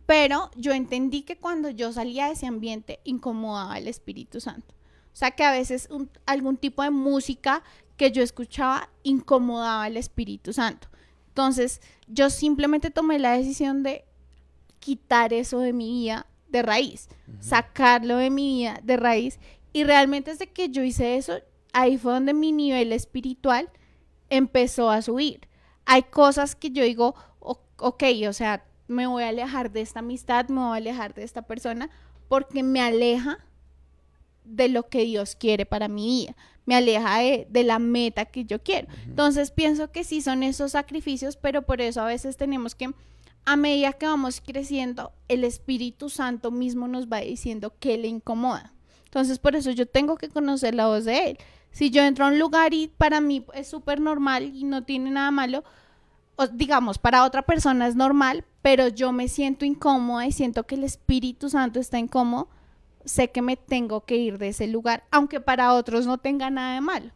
Pero yo entendí que cuando yo salía de ese ambiente incomodaba al Espíritu Santo. O sea que a veces algún tipo de música que yo escuchaba incomodaba al Espíritu Santo. Entonces yo simplemente tomé la decisión de quitar eso de mi vida de raíz, sacarlo de mi vida de raíz. Y realmente desde que yo hice eso, ahí fue donde mi nivel espiritual empezó a subir. Hay cosas que yo digo, ok, o sea, me voy a alejar de esta amistad, me voy a alejar de esta persona, porque me aleja de lo que Dios quiere para mi vida, me aleja de la meta que yo quiero. Entonces pienso que sí son esos sacrificios, pero por eso a veces tenemos que, a medida que vamos creciendo, el Espíritu Santo mismo nos va diciendo qué le incomoda. Entonces, por eso yo tengo que conocer la voz de Él. Si yo entro a un lugar y para mí es súper normal y no tiene nada malo, o digamos, para otra persona es normal, pero yo me siento incómoda y siento que el Espíritu Santo está incómodo, sé que me tengo que ir de ese lugar, aunque para otros no tenga nada de malo.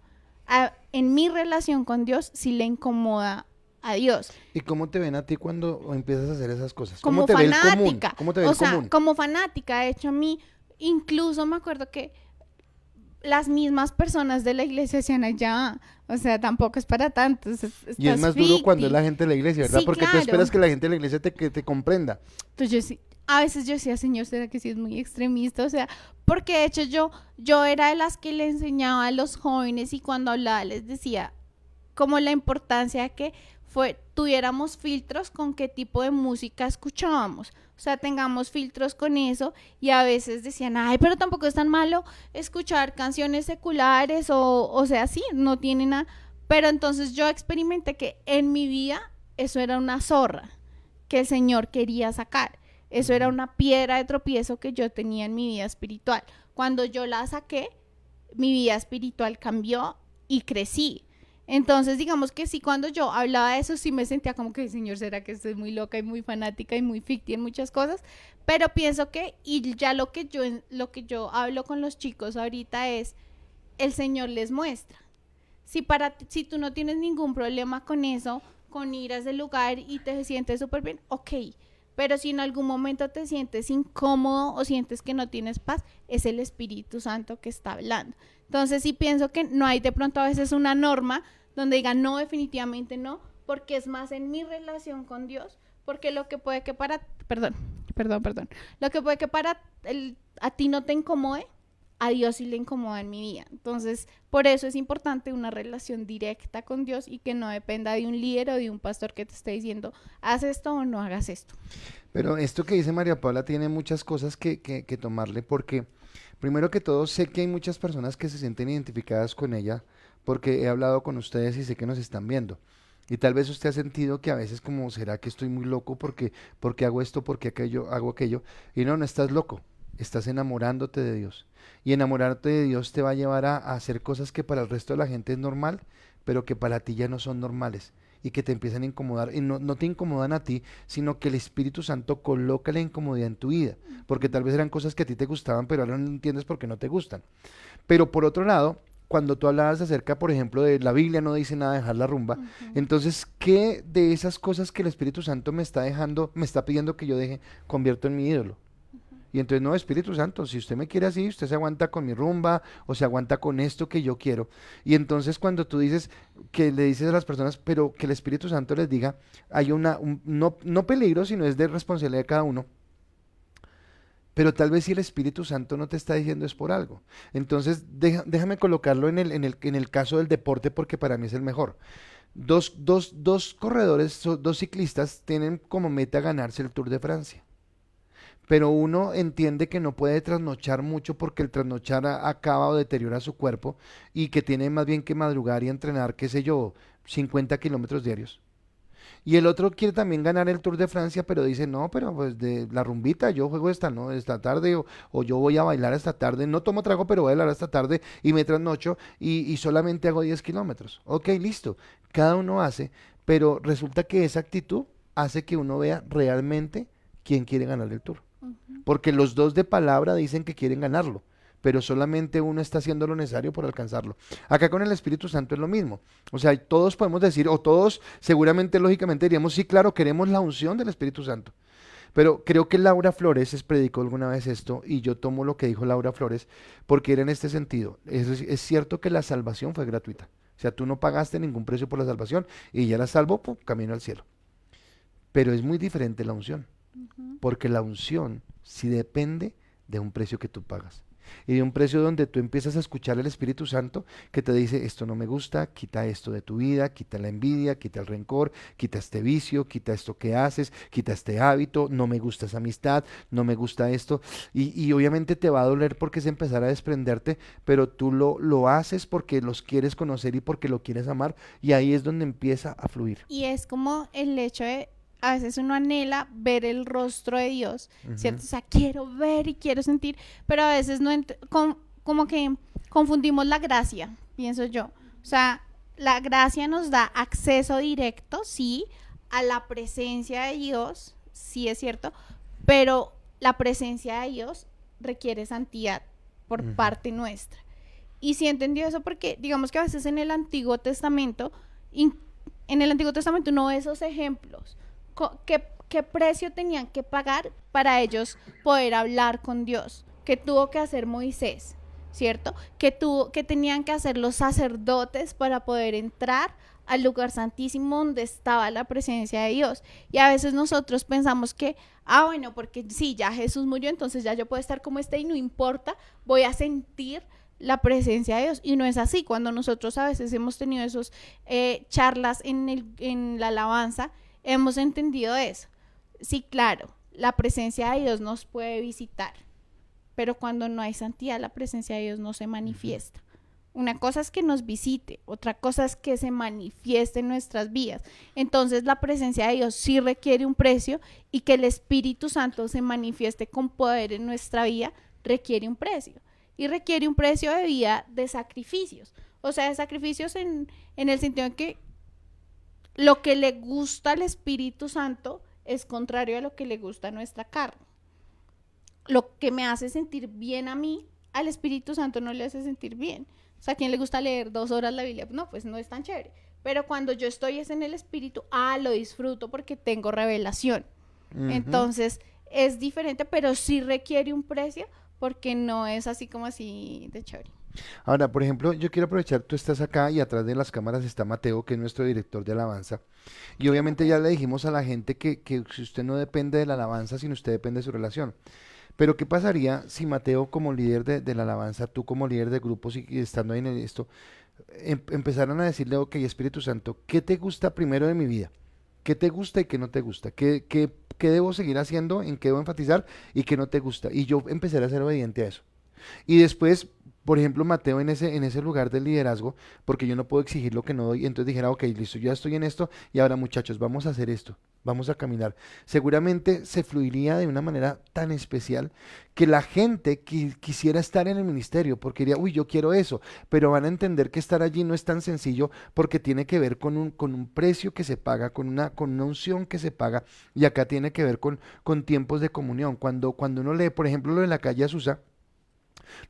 En mi relación con Dios sí le incomoda a Dios. ¿Y cómo te ven a ti cuando empiezas a hacer esas cosas? Como ¿Cómo te fanática. ve el común? ¿Cómo te ve el común? Como fanática, de hecho a mí, incluso me acuerdo que las mismas personas de la iglesia decían allá, o sea, tampoco es para tanto. Y es más duro cuando es la gente de la iglesia, ¿verdad? Sí, porque claro. tú esperas que la gente de la iglesia te comprenda. Entonces yo sí, a veces yo decía, Señor, ¿será que sí es muy extremista? O sea, porque de hecho yo era de las que le enseñaba a los jóvenes y cuando hablaba les decía como la importancia de que tuviéramos filtros con qué tipo de música escuchábamos. O sea, tengamos filtros con eso y a veces decían, ay, pero tampoco es tan malo escuchar canciones seculares o sea, sí, no tiene nada. Pero entonces yo experimenté que en mi vida eso era una zorra que el Señor quería sacar. Eso era una piedra de tropiezo que yo tenía en mi vida espiritual. Cuando yo la saqué, mi vida espiritual cambió y crecí. Entonces, digamos que sí, cuando yo hablaba de eso, sí me sentía como que, Señor, ¿será que estoy muy loca y muy fanática y muy ficti en muchas cosas? Pero pienso que, y ya lo que yo hablo con los chicos ahorita es, el Señor les muestra. Si tú no tienes ningún problema con eso, con ir a ese lugar y te sientes súper bien, ok, Pero si en algún momento te sientes incómodo o sientes que no tienes paz, es el Espíritu Santo que está hablando. Entonces sí pienso que no hay de pronto a veces una norma donde diga no, definitivamente no, porque es más en mi relación con Dios, porque lo que puede que para, lo que puede que para a ti no te incomode, a Dios sí le incomoda en mi vida. Entonces, por eso es importante una relación directa con Dios y que no dependa de un líder o de un pastor que te esté diciendo, haz esto o no hagas esto. Pero esto que dice María Paula tiene muchas cosas que tomarle porque, primero que todo, sé que hay muchas personas que se sienten identificadas con ella porque he hablado con ustedes y sé que nos están viendo. Y tal vez usted ha sentido que a veces como, ¿será que estoy muy loco porque hago esto, porque aquello, hago aquello? Y no, no estás loco, estás enamorándote de Dios. Y enamorarte de Dios te va a llevar a hacer cosas que para el resto de la gente es normal, pero que para ti ya no son normales y que te empiezan a incomodar. Y no, no te incomodan a ti, sino que el Espíritu Santo coloca la incomodidad en tu vida, porque tal vez eran cosas que a ti te gustaban, pero ahora no entiendes por qué no te gustan. Pero por otro lado, cuando tú hablabas acerca, por ejemplo, de la Biblia no dice nada de dejar la rumba, entonces, ¿qué de esas cosas que el Espíritu Santo me está dejando, me está pidiendo que yo deje, convierto en mi ídolo? Y entonces, no, Espíritu Santo, si usted me quiere así, usted se aguanta con mi rumba o se aguanta con esto que yo quiero. Y entonces cuando tú dices, que le dices a las personas, pero que el Espíritu Santo les diga, hay no, no peligro, sino es de responsabilidad de cada uno. Pero tal vez si el Espíritu Santo no te está diciendo es por algo. Entonces, déjame colocarlo en el caso del deporte porque para mí es el mejor. Dos corredores, dos ciclistas tienen como meta ganarse el Tour de Francia. Pero uno entiende que no puede trasnochar mucho porque el trasnochar acaba o deteriora su cuerpo y que tiene más bien que madrugar y entrenar, qué sé yo, 50 kilómetros diarios. Y el otro quiere también ganar el Tour de Francia, pero dice, no, pero pues de la rumbita, yo juego esta, ¿no? Esta tarde o yo voy a bailar esta tarde, no tomo trago, pero voy a bailar esta tarde y me trasnocho y solamente hago 10 kilómetros. Ok, listo, cada uno hace, pero resulta que esa actitud hace que uno vea realmente quién quiere ganar el Tour. Porque los dos de palabra dicen que quieren ganarlo, pero solamente uno está haciendo lo necesario por alcanzarlo. Acá con el Espíritu Santo es lo mismo. O sea, todos podemos decir, o todos seguramente lógicamente diríamos, sí, claro, queremos la unción del Espíritu Santo. Pero creo que Laura Flores predicó alguna vez esto y yo tomo lo que dijo Laura Flores porque era en este sentido. Es cierto que la salvación fue gratuita. O sea, tú no pagaste ningún precio por la salvación y ya la salvó, pum, camino al cielo. Pero es muy diferente la unción, porque la unción sí depende de un precio que tú pagas. Y de un precio donde tú empiezas a escuchar al Espíritu Santo que te dice, esto no me gusta, quita esto de tu vida, quita la envidia, quita el rencor, quita este vicio, quita esto que haces, quita este hábito, no me gusta esa amistad, no me gusta esto. Y obviamente te va a doler porque es empezar a desprenderte, pero tú lo haces porque los quieres conocer y porque lo quieres amar y ahí es donde empieza a fluir. Y es como el hecho de, a veces uno anhela ver el rostro de Dios, ¿cierto? O sea, quiero ver y quiero sentir, pero a veces no como que confundimos la gracia, pienso yo. O sea, la gracia nos da acceso directo, sí, a la presencia de Dios, sí es cierto, pero la presencia de Dios requiere santidad por parte nuestra. Y sí entendió eso porque, digamos que a veces en el Antiguo Testamento, uno ve esos ejemplos. ¿Qué precio tenían que pagar para ellos poder hablar con Dios? ¿Qué tuvo que hacer Moisés? ¿Cierto? ¿Qué tenían que hacer los sacerdotes para poder entrar al lugar santísimo donde estaba la presencia de Dios? Y a veces nosotros pensamos que, bueno, porque sí, ya Jesús murió, entonces ya yo puedo estar como esté y no importa, voy a sentir la presencia de Dios. Y no es así. Cuando nosotros a veces hemos tenido esos charlas en la alabanza, hemos entendido eso. Sí, claro, la presencia de Dios nos puede visitar, pero cuando no hay santidad, la presencia de Dios no se manifiesta. Una cosa es que nos visite, otra cosa es que se manifieste en nuestras vidas. Entonces la presencia de Dios sí requiere un precio y que el Espíritu Santo se manifieste con poder en nuestra vida requiere un precio. Y requiere un precio de vida de sacrificios. O sea, de sacrificios en el sentido de que lo que le gusta al Espíritu Santo es contrario a lo que le gusta a nuestra carne. Lo que me hace sentir bien a mí, al Espíritu Santo no le hace sentir bien. O sea, ¿a quién le gusta leer 2 horas la Biblia? No, pues no es tan chévere. Pero cuando yo estoy en el Espíritu, lo disfruto porque tengo revelación. Ujú. Entonces, es diferente, pero sí requiere un precio porque no es así como así de chévere. Ahora, por ejemplo, yo quiero aprovechar, tú estás acá y atrás de las cámaras está Mateo, que es nuestro director de alabanza. Y Sí, obviamente Mateo. ya le dijimos a la gente que si usted no depende de la alabanza, sino usted depende de su relación. Pero ¿qué pasaría si Mateo como líder de la alabanza, tú como líder de grupos y estando ahí en esto, empezaran a decirle, ok, Espíritu Santo, ¿qué te gusta primero de mi vida? ¿Qué te gusta y qué no te gusta? ¿Qué debo seguir haciendo? ¿En qué debo enfatizar? ¿Y qué no te gusta? Y yo empezaré a ser obediente a eso. Y después, por ejemplo, Mateo en ese lugar del liderazgo, porque yo no puedo exigir lo que no doy, entonces dijera, ok, listo, yo ya estoy en esto y ahora muchachos, vamos a hacer esto, vamos a caminar. Seguramente se fluiría de una manera tan especial que la gente quisiera estar en el ministerio, porque diría, uy, yo quiero eso, pero van a entender que estar allí no es tan sencillo porque tiene que ver con un precio que se paga, con una unción que se paga, y acá tiene que ver con tiempos de comunión. Cuando uno lee, por ejemplo, lo de la calle Azusa,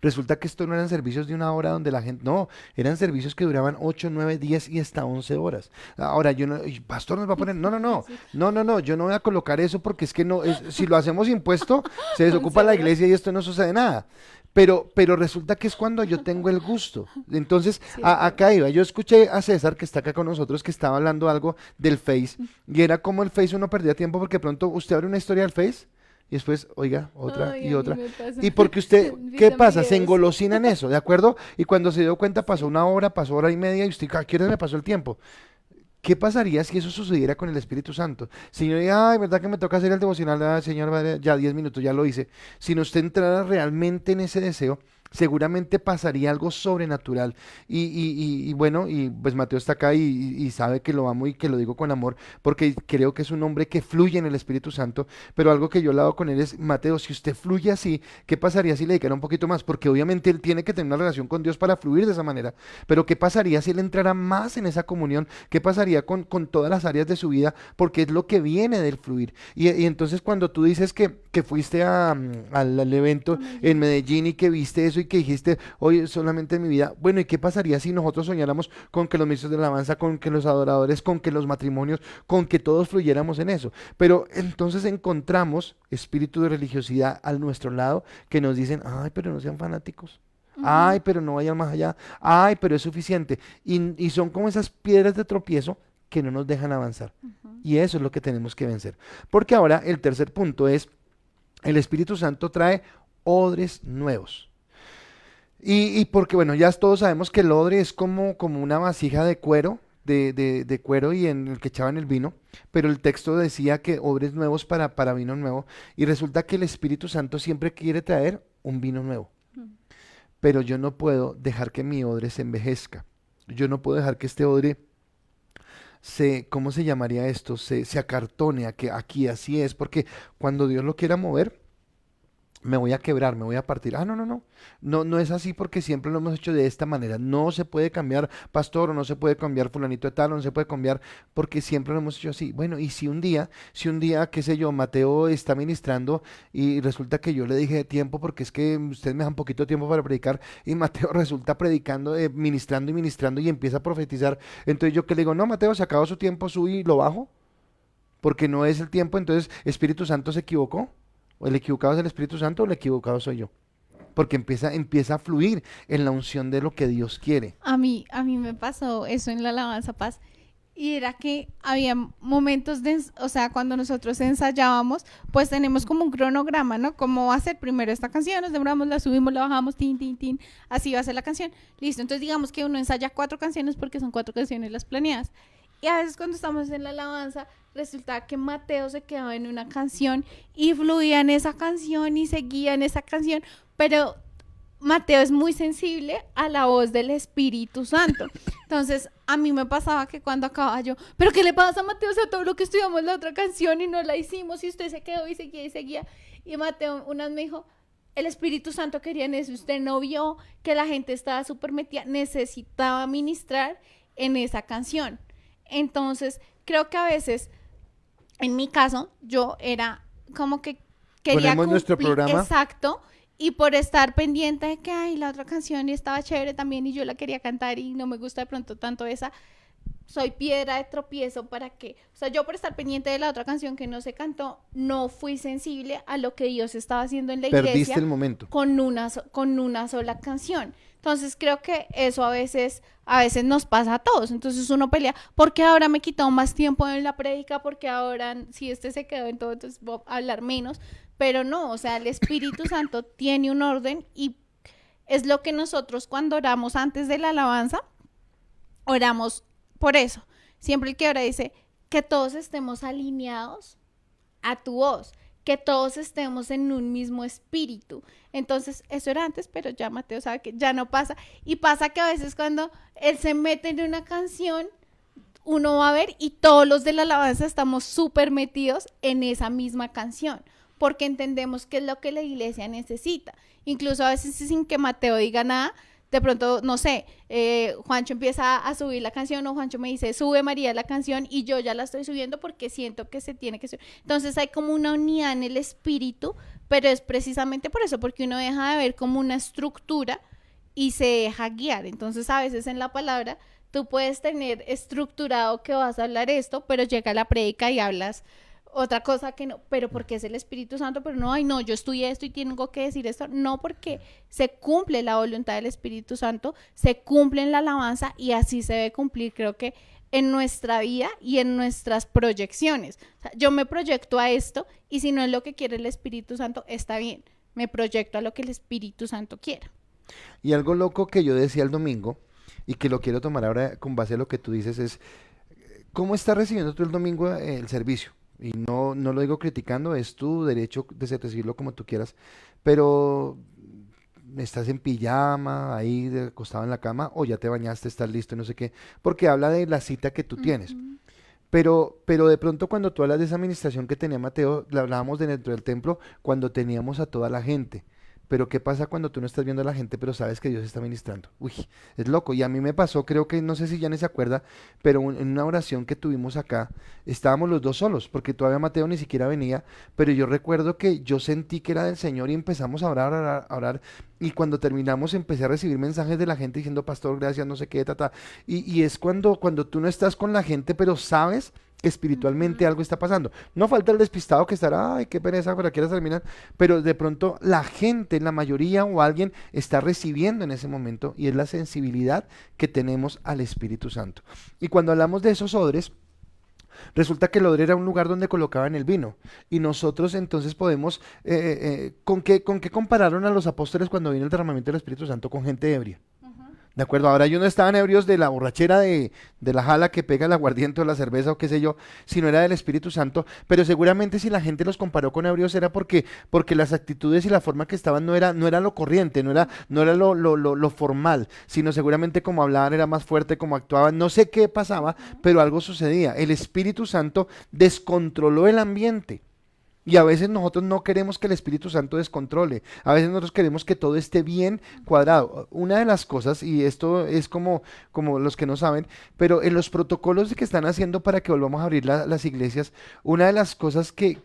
resulta que esto no eran servicios de una hora donde la gente, no, eran servicios que duraban 8, 9, 10 y hasta 11 horas. Ahora, yo no, y pastor nos va a poner, no, no, no, Jesús, no, no, no, yo no voy a colocar eso porque es que no, si lo hacemos impuesto, se desocupa 11 la horas. iglesia y esto no sucede nada. Pero resulta que es cuando yo tengo el gusto. Entonces, Sí, es verdad. acá iba. Yo escuché a César, que está acá con nosotros, que estaba hablando algo del Face. Y era como el Face uno perdía tiempo porque pronto usted abre una historia del Face y después, oiga, otra Ay, y a mí otra. me pasa. Y porque usted, ¿qué Invitan pasa? Se videos. engolosina en eso, ¿de acuerdo? Y cuando se dio cuenta pasó Sí. una hora, pasó hora y media y usted, ¿a qué hora me pasó el tiempo? ¿Qué pasaría si eso sucediera con el Espíritu Santo? Si yo diga, ay, ¿verdad que me toca hacer el devocional? Ah, señor, vale, ya 10 minutos, ya lo hice. Si no usted entrara realmente en ese deseo, seguramente pasaría algo sobrenatural. Y bueno, y pues Mateo está acá y sabe que lo amo y que lo digo con amor, porque creo que es un hombre que fluye en el Espíritu Santo. Pero algo que yo he hablado con él es, Mateo, si usted fluye así, ¿qué pasaría si le dedicara un poquito más? Porque obviamente él tiene que tener una relación con Dios para fluir de esa manera. Pero ¿qué pasaría si él entrara más en esa comunión? ¿Qué pasaría con todas las áreas de su vida? Porque es lo que viene del fluir. Y entonces cuando tú dices que fuiste al evento A en Medellín. Medellín y que viste eso y que dijiste, oye, solamente en mi vida, bueno, ¿y qué pasaría si nosotros soñáramos con que los ministros de la alabanza, con que los adoradores, con que los matrimonios, con que todos fluyéramos en eso? Pero entonces encontramos espíritu de religiosidad al nuestro lado que nos dicen, ay, pero no sean fanáticos. Ay, Ujú, pero no vayan más allá. Ay, pero es suficiente. Y son como esas piedras de tropiezo que no nos dejan avanzar. ujú. Y eso es lo que tenemos que vencer. Porque ahora el tercer punto es, el Espíritu Santo trae odres nuevos. Y porque, bueno, ya todos sabemos que el odre es como una vasija de cuero, de cuero y en el que echaban el vino, pero el texto decía que odres nuevos para vino nuevo. Y resulta que el Espíritu Santo siempre quiere traer un vino nuevo. Mm. Pero yo no puedo dejar que mi odre se envejezca. Yo no puedo dejar que este odre ¿cómo se llamaría esto? Se acartone, a que aquí así es, porque cuando Dios lo quiera mover, me voy a quebrar, me voy a partir. Ah, no, no, no. No, no es así porque siempre lo hemos hecho de esta manera. No se puede cambiar pastor o no se puede cambiar fulanito de tal o no se puede cambiar porque siempre lo hemos hecho así. Bueno, y si un día, qué sé yo, Mateo está ministrando y resulta que yo le dije tiempo porque es que usted me da un poquito de tiempo para predicar y Mateo resulta predicando, ministrando y ministrando y empieza a profetizar. Entonces yo que le digo, no, Mateo, se acabó su tiempo, subí y lo bajo porque no es el tiempo. Entonces, Espíritu Santo se equivocó. ¿O el equivocado es el Espíritu Santo o el equivocado soy yo? Porque empieza a fluir en la unción de lo que Dios quiere. A mí me pasó eso en la alabanza paz y era que había momentos o sea, cuando nosotros ensayábamos, pues tenemos como un cronograma, ¿no? Cómo va a ser primero esta canción, nos demoramos, la subimos, la bajamos, tin, tin, tin, así va a ser la canción. Listo, entonces digamos que uno ensaya 4 canciones porque son 4 canciones las planeadas. Y a veces cuando estamos en la alabanza, resulta que Mateo se quedaba en una canción y fluía en esa canción y seguía en esa canción, pero Mateo es muy sensible a la voz del Espíritu Santo. Entonces, a mí me pasaba que cuando acababa yo, ¿pero qué le pasa a Mateo? O sea, todo lo que estudiamos la otra canción y no la hicimos y usted se quedó y seguía y seguía. Y Mateo una vez me dijo, el Espíritu Santo quería en eso. Usted no vio que la gente estaba súper metida, necesitaba ministrar en esa canción. Entonces, creo que a veces, en mi caso, yo era como que quería Ponemos nuestro cumplir programa. exacto y por estar pendiente de que ay, la otra canción estaba chévere también y yo la quería cantar y no me gusta de pronto tanto esa, soy piedra de tropiezo para que, o sea, yo por estar pendiente de la otra canción que no se cantó, no fui sensible a lo que Dios estaba haciendo en la Perdiste iglesia el momento. con una sola canción. Entonces creo que eso a veces nos pasa a todos. Entonces uno pelea, porque ahora me he quitado más tiempo en la prédica, porque ahora si este se quedó en todo, entonces voy a hablar menos. Pero no, o sea, el Espíritu Santo tiene un orden y es lo que nosotros cuando oramos antes de la alabanza, oramos por eso. Siempre el que ora dice que todos estemos alineados a tu voz, que todos estemos en un mismo espíritu. Entonces, eso era antes, pero ya Mateo sabe que ya no pasa. Y pasa que a veces cuando él se mete en una canción, uno va a ver y todos los de la alabanza estamos súper metidos en esa misma canción, porque entendemos qué es lo que la iglesia necesita. Incluso a veces sin que Mateo diga nada, de pronto, no sé, Juancho empieza a subir la canción o Juancho me dice, sube María la canción y yo ya la estoy subiendo porque siento que se tiene que subir. Entonces hay como una unidad en el espíritu, pero es precisamente por eso, porque uno deja de ver como una estructura y se deja guiar. Entonces a veces en la palabra tú puedes tener estructurado que vas a hablar esto, pero llega la prédica y hablas otra cosa que no, pero porque es el Espíritu Santo, pero no, ay no, yo estudié esto y tengo que decir esto, no, porque se cumple la voluntad del Espíritu Santo, se cumple en la alabanza y así se debe cumplir, creo que en nuestra vida y en nuestras proyecciones. O sea, yo me proyecto a esto y si no es lo que quiere el Espíritu Santo, está bien, me proyecto a lo que el Espíritu Santo quiera. Y algo loco que yo decía el domingo, y que lo quiero tomar ahora con base a lo que tú dices, es cómo estás recibiendo tú el domingo el servicio. Y no, no lo digo criticando, es tu derecho de recibirlo como tú quieras, pero estás en pijama, ahí acostado en la cama, o ya te bañaste, estás listo, no sé qué, porque habla de la cita que tú Uh tienes. -huh. Pero de pronto cuando tú hablas de esa administración que tenía Mateo, la hablábamos de dentro del templo cuando teníamos a toda la gente. Pero ¿qué pasa cuando tú no estás viendo a la gente, pero sabes que Dios está ministrando? Uy, es loco. Y a mí me pasó, creo que, no sé si ya ni se acuerda, pero en una oración que tuvimos acá, estábamos los dos solos, porque todavía Mateo ni siquiera venía, pero yo recuerdo que yo sentí que era del Señor y empezamos a orar, a orar, a orar. Y cuando terminamos empecé a recibir mensajes de la gente diciendo, pastor, gracias, no sé qué, ta, ta. Y es cuando tú no estás con la gente, pero sabes que Uh espiritualmente -huh. algo está pasando. No falta el despistado que estará, ay, qué pereza, para quieras terminar, pero de pronto la gente, la mayoría o alguien está recibiendo en ese momento y es la sensibilidad que tenemos al Espíritu Santo. Y cuando hablamos de esos odres, resulta que el odre era un lugar donde colocaban el vino y nosotros entonces podemos, con qué compararon a los apóstoles cuando vino el derramamiento del Espíritu Santo con gente ebria? Uh -huh. De acuerdo, ahora ellos no estaban ebrios de la borrachera de la jala que pega el aguardiente o la cerveza o qué sé yo, sino era del Espíritu Santo, pero seguramente si la gente los comparó con ebrios era porque las actitudes y la forma que estaban no era lo corriente, no era lo formal, sino seguramente como hablaban era más fuerte, como actuaban, no sé qué pasaba, pero algo sucedía. El Espíritu Santo descontroló el ambiente. Y a veces nosotros no queremos que el Espíritu Santo descontrole. A veces nosotros queremos que todo esté bien cuadrado. Una de las cosas, y esto es como los que no saben, pero en los protocolos que están haciendo para que volvamos a abrir las iglesias, una de las cosas que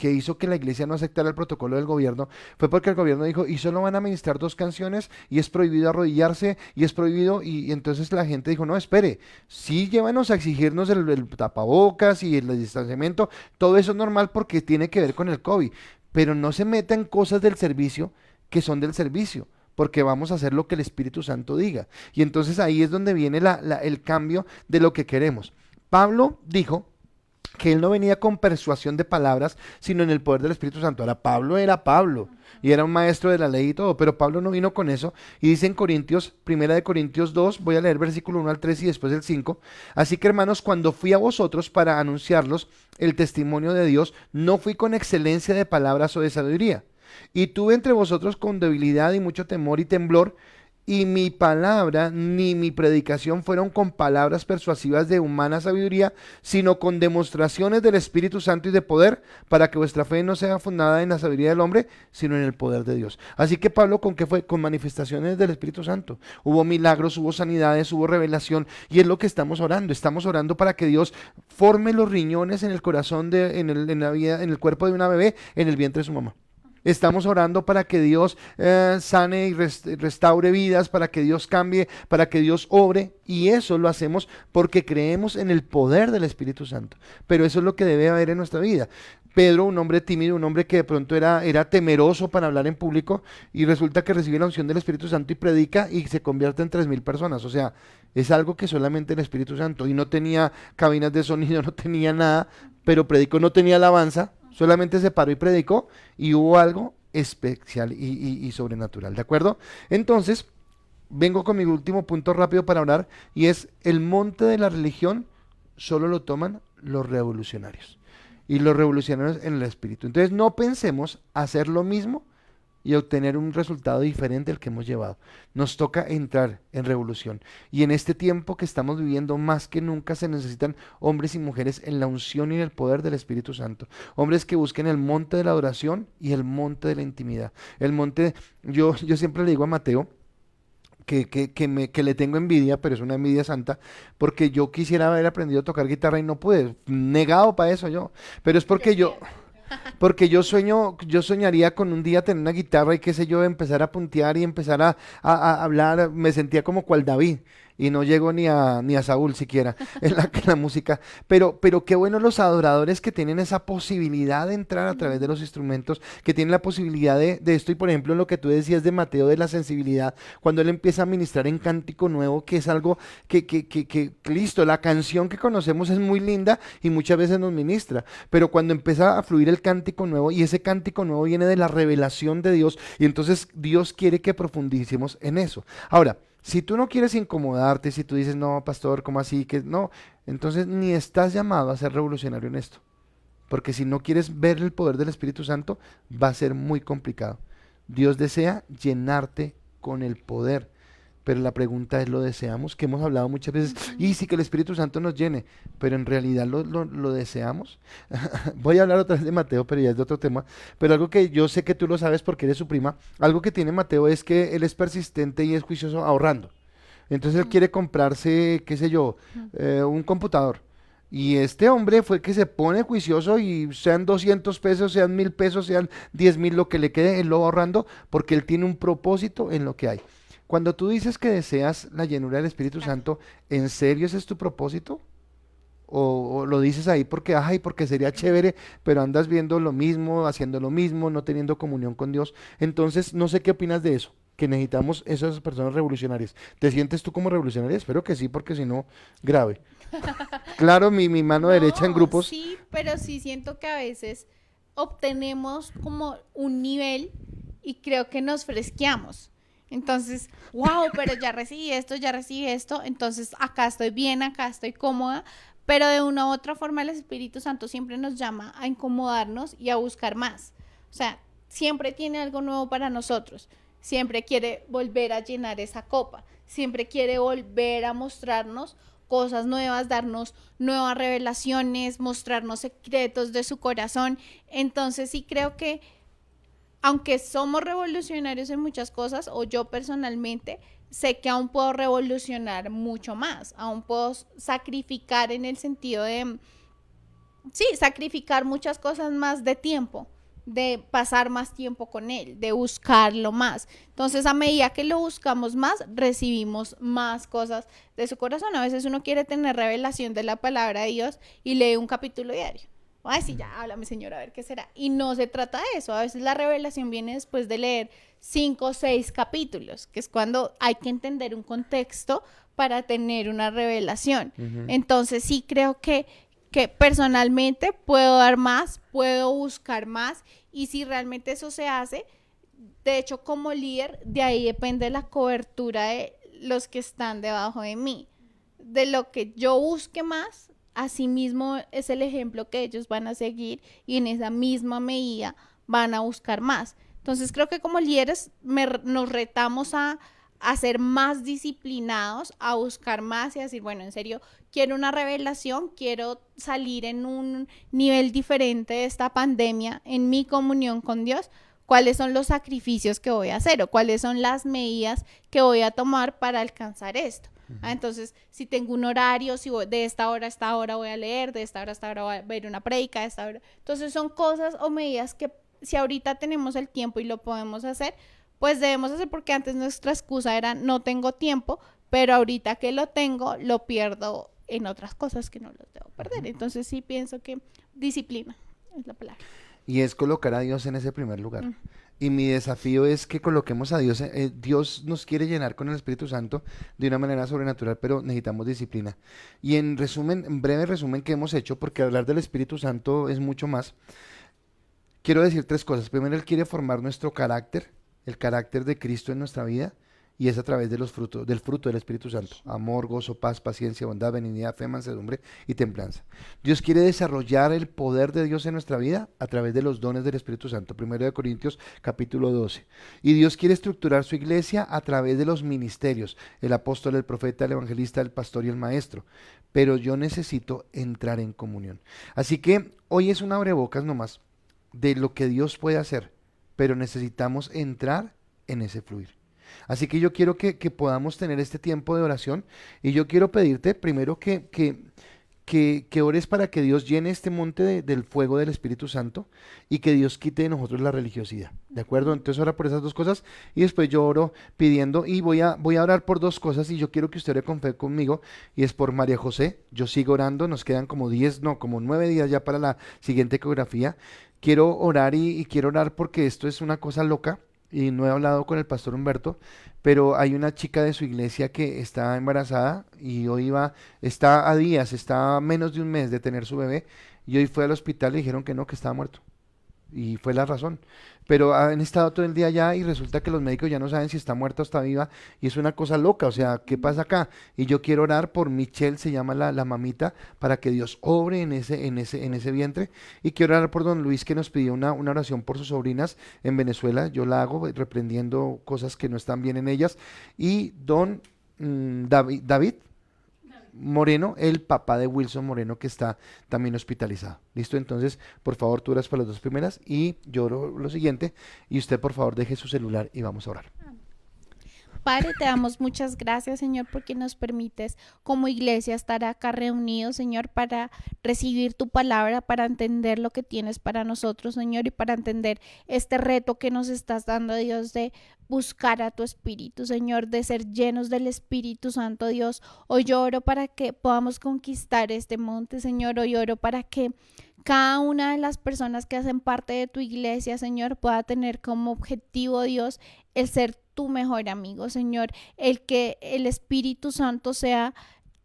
hizo que la iglesia no aceptara el protocolo del gobierno fue porque el gobierno dijo, y solo van a ministrar 2 canciones, y es prohibido arrodillarse, y es prohibido, y entonces la gente dijo, no, espere, sí llévanos a exigirnos el tapabocas y el distanciamiento, todo eso normal porque tiene que ver con el COVID, pero no se meta en cosas del servicio que son del servicio, porque vamos a hacer lo que el Espíritu Santo diga. Y entonces ahí es donde viene el cambio de lo que queremos. Pablo dijo que él no venía con persuasión de palabras, sino en el poder del Espíritu Santo. Ahora, Pablo era Pablo, y era un maestro de la ley y todo, pero Pablo no vino con eso, y dice en Corintios, primera de Corintios 2, voy a leer versículo 1 al 3 y después el 5, así que hermanos, cuando fui a vosotros para anunciarlos el testimonio de Dios, no fui con excelencia de palabras o de sabiduría, y tuve entre vosotros con debilidad y mucho temor y temblor, y mi palabra ni mi predicación fueron con palabras persuasivas de humana sabiduría, sino con demostraciones del Espíritu Santo y de poder, para que vuestra fe no sea fundada en la sabiduría del hombre, sino en el poder de Dios. Así que Pablo, ¿con qué fue? Con manifestaciones del Espíritu Santo. Hubo milagros, hubo sanidades, hubo revelación, y es lo que estamos orando. Estamos orando para que Dios forme los riñones en el corazón, en la vida, en el cuerpo de una bebé, en el vientre de su mamá. Estamos orando para que Dios sane y restaure vidas, para que Dios cambie, para que Dios obre. Y eso lo hacemos porque creemos en el poder del Espíritu Santo. Pero eso es lo que debe haber en nuestra vida. Pedro, un hombre tímido, un hombre que de pronto era temeroso para hablar en público, y resulta que recibe la unción del Espíritu Santo y predica y se convierte en 3.000 personas. O sea, es algo que solamente el Espíritu Santo. Y no tenía cabinas de sonido, no tenía nada, pero predicó, no tenía alabanza, solamente se paró y predicó, y hubo algo especial y sobrenatural, ¿de acuerdo? Entonces, vengo con mi último punto rápido para hablar, y es: el monte de la religión solo lo toman los revolucionarios, y los revolucionarios en el espíritu. Entonces, no pensemos hacer lo mismo y obtener un resultado diferente al que hemos llevado. Nos toca entrar en revolución. Y en este tiempo que estamos viviendo, más que nunca se necesitan hombres y mujeres en la unción y en el poder del Espíritu Santo. Hombres que busquen el monte de la adoración y el monte de la intimidad. El monte, yo siempre le digo a Mateo que le tengo envidia, pero es una envidia santa, porque yo quisiera haber aprendido a tocar guitarra y no pude, negado para eso yo, pero es porque yo soñaría con un día tener una guitarra y qué sé yo, empezar a puntear y empezar a hablar. Me sentía como cual David, y no llego ni a Saúl siquiera en la música, pero qué bueno los adoradores que tienen esa posibilidad de entrar a través de los instrumentos, que tienen la posibilidad de esto. Y por ejemplo, lo que tú decías de Mateo, de la sensibilidad, cuando él empieza a ministrar en cántico nuevo, que es algo que listo, la canción que conocemos es muy linda y muchas veces nos ministra, pero cuando empieza a fluir el cántico nuevo, y ese cántico nuevo viene de la revelación de Dios, y entonces Dios quiere que profundicemos en eso. Ahora, si tú no quieres incomodarte, si tú dices, no, pastor, ¿cómo así? Que no, entonces ni estás llamado a ser revolucionario en esto. Porque si no quieres ver el poder del Espíritu Santo, va a ser muy complicado. Dios desea llenarte con el poder, pero la pregunta es: ¿lo deseamos? Que hemos hablado muchas veces, y sí, que el Espíritu Santo nos llene, pero en realidad lo deseamos. Voy a hablar otra vez de Mateo, pero ya es de otro tema. Pero algo que yo sé que tú lo sabes porque eres su prima, algo que tiene Mateo es que él es persistente y es juicioso ahorrando. Entonces él quiere comprarse, qué sé yo, un computador. Y este hombre fue que se pone juicioso, y sean 200 pesos, sean 1.000 pesos, sean 10.000, lo que le quede, él lo va ahorrando porque él tiene un propósito en lo que hay. Cuando tú dices que deseas la llenura del Espíritu Santo, ¿en serio ese es tu propósito? O lo dices ahí porque, ay, porque sería chévere, pero andas viendo lo mismo, haciendo lo mismo, no teniendo comunión con Dios? Entonces, no sé qué opinas de eso, que necesitamos esas personas revolucionarias. ¿Te sientes tú como revolucionaria? Espero que sí, porque si no, grave. Claro, mi mano derecha en No, grupos. sí, pero sí siento que a veces obtenemos como un nivel y creo que nos fresqueamos. Entonces, wow, pero ya recibí esto, entonces acá estoy bien, acá estoy cómoda, pero de una u otra forma el Espíritu Santo siempre nos llama a incomodarnos y a buscar más. O sea, siempre tiene algo nuevo para nosotros, siempre quiere volver a llenar esa copa, siempre quiere volver a mostrarnos cosas nuevas, darnos nuevas revelaciones, mostrarnos secretos de su corazón. Entonces sí creo que aunque somos revolucionarios en muchas cosas, o yo personalmente, sé que aún puedo revolucionar mucho más, aún puedo sacrificar en el sentido de, sí, sacrificar muchas cosas más de tiempo, de pasar más tiempo con él, de buscarlo más. Entonces, a medida que lo buscamos más, recibimos más cosas de su corazón. A veces uno quiere tener revelación de la palabra de Dios y lee un capítulo diario. Ay, sí, ya, háblame, Señor, a ver qué será. Y no se trata de eso. A veces la revelación viene después de leer 5 o 6 capítulos, que es cuando hay que entender un contexto para tener una revelación. Ujú. Entonces, sí creo que personalmente puedo dar más, puedo buscar más, y si realmente eso se hace, de hecho, como líder, de ahí depende la cobertura de los que están debajo de mí. De lo que yo busque más, así mismo es el ejemplo que ellos van a seguir, y en esa misma medida van a buscar más. Entonces creo que como líderes nos retamos a ser más disciplinados, a buscar más y a decir, bueno, en serio, quiero una revelación, quiero salir en un nivel diferente de esta pandemia en mi comunión con Dios. ¿Cuáles son los sacrificios que voy a hacer o cuáles son las medidas que voy a tomar para alcanzar esto? Entonces, si tengo un horario, si voy, de esta hora a esta hora voy a leer, de esta hora a esta hora voy a ver una prédica, de esta hora. Entonces, son cosas o medidas que si ahorita tenemos el tiempo y lo podemos hacer, pues debemos hacer, porque antes nuestra excusa era no tengo tiempo, pero ahorita que lo tengo, lo pierdo en otras cosas que no los debo perder. Entonces sí pienso que disciplina es la palabra. Y es colocar a Dios en ese primer lugar. Mm. Y mi desafío es que coloquemos a Dios. Dios nos quiere llenar con el Espíritu Santo de una manera sobrenatural, pero necesitamos disciplina. Y en resumen, en breve resumen que hemos hecho, porque hablar del Espíritu Santo es mucho más, quiero decir tres cosas. Primero, Él quiere formar nuestro carácter, el carácter de Cristo en nuestra vida, y es a través de los frutos, del fruto del Espíritu Santo: amor, gozo, paz, paciencia, bondad, benignidad, fe, mansedumbre y templanza. Dios quiere desarrollar el poder de Dios en nuestra vida a través de los dones del Espíritu Santo. Primero de Corintios capítulo 12. Y Dios quiere estructurar su iglesia a través de los ministerios: el apóstol, el profeta, el evangelista, el pastor y el maestro. Pero yo necesito entrar en comunión. Así que hoy es un abrebocas nomás de lo que Dios puede hacer, pero necesitamos entrar en ese fluir. Así que yo quiero que podamos tener este tiempo de oración, y yo quiero pedirte primero que ores para que Dios llene este monte del fuego del Espíritu Santo, y que Dios quite de nosotros la religiosidad, ¿de acuerdo? Entonces ora por esas dos cosas, y después yo oro pidiendo, y voy a orar por dos cosas, y yo quiero que usted ore con fe conmigo, y es por María José. Yo sigo orando, nos quedan como 10, no, como 9 días ya para la siguiente ecografía. Quiero orar y quiero orar porque esto es una cosa loca, y no he hablado con el pastor Humberto, pero hay una chica de su iglesia que está embarazada, y está a días, está a menos de un mes de tener su bebé, y hoy fue al hospital y dijeron que no, que estaba muerto. Y fue la razón. Pero han estado todo el día allá, y resulta que los médicos ya no saben si está muerta o está viva, y es una cosa loca. O sea, ¿qué pasa acá? Y yo quiero orar por Michelle, se llama la mamita, para que Dios obre en ese vientre. Y quiero orar por don Luis, que nos pidió una oración por sus sobrinas en Venezuela. Yo la hago reprendiendo cosas que no están bien en ellas. Y don David Moreno, el papá de Wilson Moreno, que está también hospitalizado. ¿Listo? Entonces, por favor, tú oras por las dos primeras y yo oro lo siguiente, y usted por favor deje su celular y vamos a orar. Padre, te damos muchas gracias, Señor, porque nos permites como iglesia estar acá reunidos, Señor, para recibir tu palabra, para entender lo que tienes para nosotros, Señor, y para entender este reto que nos estás dando, Dios, de buscar a tu Espíritu, Señor, de ser llenos del Espíritu Santo, Dios. Hoy yo oro para que podamos conquistar este monte, Señor. Hoy oro para que cada una de las personas que hacen parte de tu iglesia, Señor, pueda tener como objetivo, Dios, el ser tu mejor amigo, Señor, el que el Espíritu Santo sea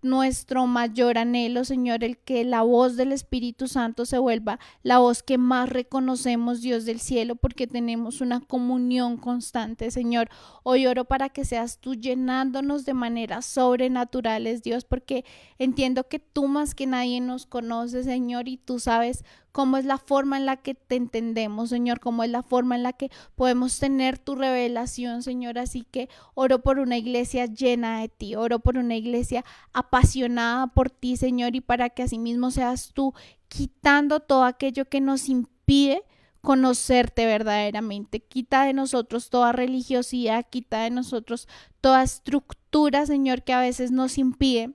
nuestro mayor anhelo, Señor, el que la voz del Espíritu Santo se vuelva la voz que más reconocemos, Dios del cielo, porque tenemos una comunión constante, Señor. Hoy oro para que seas tú llenándonos de maneras sobrenaturales, Dios, porque entiendo que tú más que nadie nos conoces, Señor, y tú sabes cómo es la forma en la que te entendemos, Señor, cómo es la forma en la que podemos tener tu revelación, Señor. Así que oro por una iglesia llena de ti, oro por una iglesia apasionada por ti, Señor, y para que asimismo seas tú quitando todo aquello que nos impide conocerte verdaderamente. Quita de nosotros toda religiosidad, quita de nosotros toda estructura, Señor, que a veces nos impide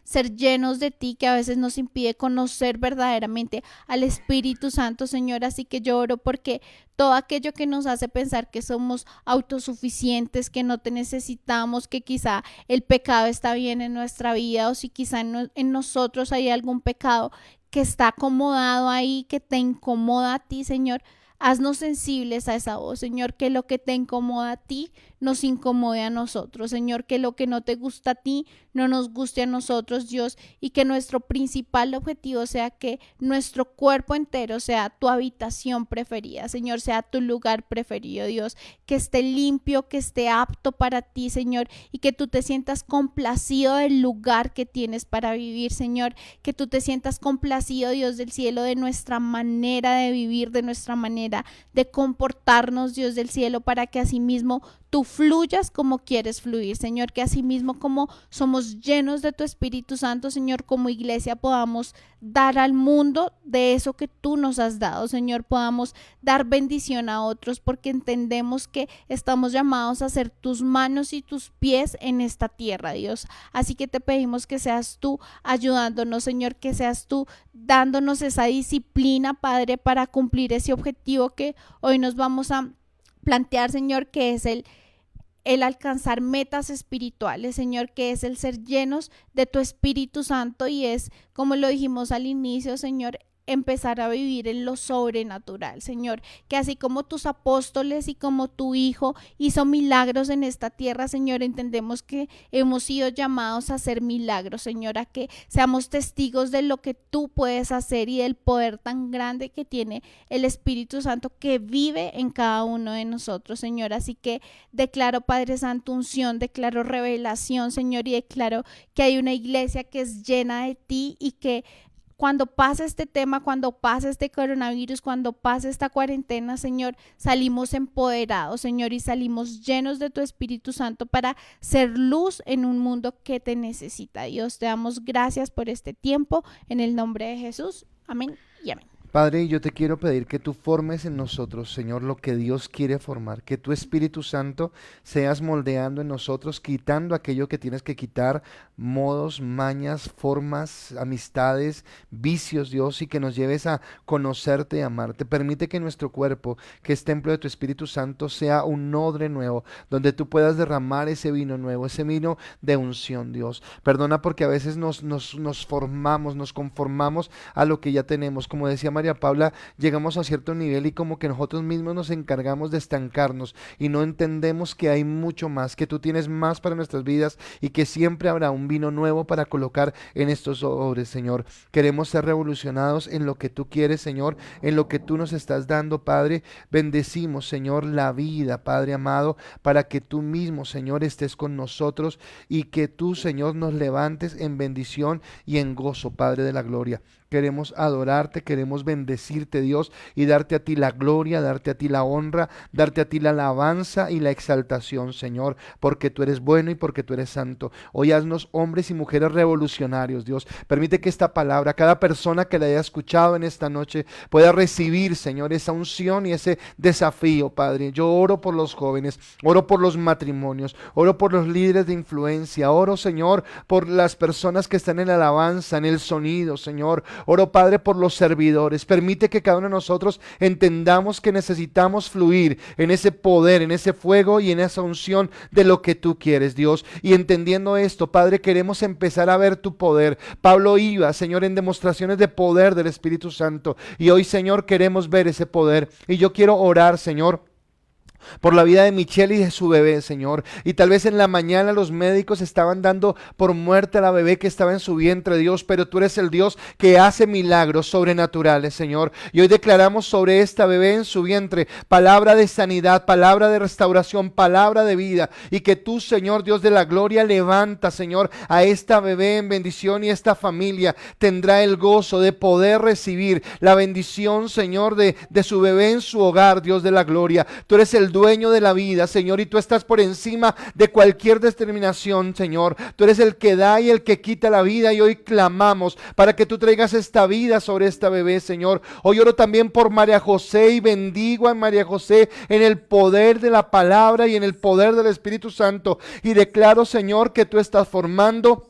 ser llenos de ti, que a veces nos impide conocer verdaderamente al Espíritu Santo, Señor. Así que yo oro porque todo aquello que nos hace pensar que somos autosuficientes, que no te necesitamos, que quizá el pecado está bien en nuestra vida, o si quizá en nosotros hay algún pecado que está acomodado ahí, que te incomoda a ti, Señor. Haznos sensibles a esa voz, Señor, que lo que te incomoda a ti nos incomode a nosotros, Señor, que lo que no te gusta a ti no nos guste a nosotros, Dios, y que nuestro principal objetivo sea que nuestro cuerpo entero sea tu habitación preferida, Señor, sea tu lugar preferido, Dios, que esté limpio, que esté apto para ti, Señor, y que tú te sientas complacido del lugar que tienes para vivir, Señor, que tú te sientas complacido, Dios del cielo, de nuestra manera de vivir, de nuestra manera de comportarnos, Dios del cielo, para que asimismo tú fluyas como quieres fluir, Señor, que asimismo como somos llenos de tu Espíritu Santo, Señor, como iglesia podamos dar al mundo de eso que tú nos has dado, Señor, podamos dar bendición a otros, porque entendemos que estamos llamados a ser tus manos y tus pies en esta tierra, Dios. Así que te pedimos que seas tú ayudándonos, Señor, que seas tú dándonos esa disciplina, Padre, para cumplir ese objetivo objetivo que hoy nos vamos a plantear, Señor, que es el alcanzar metas espirituales, Señor, que es el ser llenos de tu Espíritu Santo y es, como lo dijimos al inicio, Señor, empezar a vivir en lo sobrenatural, Señor, que así como tus apóstoles y como tu Hijo hizo milagros en esta tierra, Señor, entendemos que hemos sido llamados a hacer milagros, Señor, a que seamos testigos de lo que tú puedes hacer y del poder tan grande que tiene el Espíritu Santo que vive en cada uno de nosotros, Señor. Así que declaro, Padre Santo, unción, declaro revelación, Señor, y declaro que hay una iglesia que es llena de ti y que cuando pase este tema, cuando pase este coronavirus, cuando pase esta cuarentena, Señor, salimos empoderados, Señor, y salimos llenos de tu Espíritu Santo para ser luz en un mundo que te necesita. Dios, te damos gracias por este tiempo, en el nombre de Jesús. Amén y amén. Padre, yo te quiero pedir que tú formes en nosotros, Señor, lo que Dios quiere formar, que tu Espíritu Santo seas moldeando en nosotros, quitando aquello que tienes que quitar, modos, mañas, formas, amistades, vicios, Dios, y que nos lleves a conocerte y amarte. Permite que nuestro cuerpo, que es templo de tu Espíritu Santo, sea un odre nuevo, donde tú puedas derramar ese vino nuevo, ese vino de unción, Dios. Perdona porque a veces nos formamos, nos conformamos a lo que ya tenemos. Como decía María Paula, llegamos a cierto nivel y como que nosotros mismos nos encargamos de estancarnos y no entendemos que hay mucho más, que tú tienes más para nuestras vidas y que siempre habrá un vino nuevo para colocar en estos odres, Señor. Queremos ser revolucionados en lo que tú quieres, Señor, en lo que tú nos estás dando, Padre. Bendecimos, Señor, la vida, Padre amado, para que tú mismo, Señor, estés con nosotros y que tú, Señor, nos levantes en bendición y en gozo, Padre de la gloria. Queremos adorarte, queremos bendecirte, Dios, y darte a ti la gloria, darte a ti la honra, darte a ti la alabanza y la exaltación, Señor, porque tú eres bueno y porque tú eres santo. Hoy haznos hombres y mujeres revolucionarios, Dios. Permite que esta palabra, cada persona que la haya escuchado en esta noche, pueda recibir, Señor, esa unción y ese desafío, Padre. Yo oro por los jóvenes, oro por los matrimonios, oro por los líderes de influencia, oro, Señor, por las personas que están en la alabanza, en el sonido, Señor. Oro, Padre, por los servidores. Permite que cada uno de nosotros entendamos que necesitamos fluir en ese poder, en ese fuego y en esa unción de lo que tú quieres, Dios. Y entendiendo esto, Padre, queremos empezar a ver tu poder. Pablo iba, Señor, en demostraciones de poder del Espíritu Santo. Y hoy, Señor, queremos ver ese poder. Y yo quiero orar, Señor, por la vida de Michelle y de su bebé, Señor. Y tal vez en la mañana los médicos estaban dando por muerte a la bebé que estaba en su vientre, Dios, pero tú eres el Dios que hace milagros sobrenaturales, Señor. Y hoy declaramos sobre esta bebé en su vientre palabra de sanidad, palabra de restauración, palabra de vida, y que tú, Señor, Dios de la gloria, levanta, Señor, a esta bebé en bendición, y esta familia tendrá el gozo de poder recibir la bendición, Señor, de su bebé en su hogar, Dios de la gloria. Tú eres el dueño de la vida, Señor, y tú estás por encima de cualquier determinación, Señor. Tú eres el que da y el que quita la vida, y hoy clamamos para que tú traigas esta vida sobre esta bebé, Señor. Hoy oro también por María José y bendigo a María José en el poder de la palabra y en el poder del Espíritu Santo, y declaro, Señor, que tú estás formando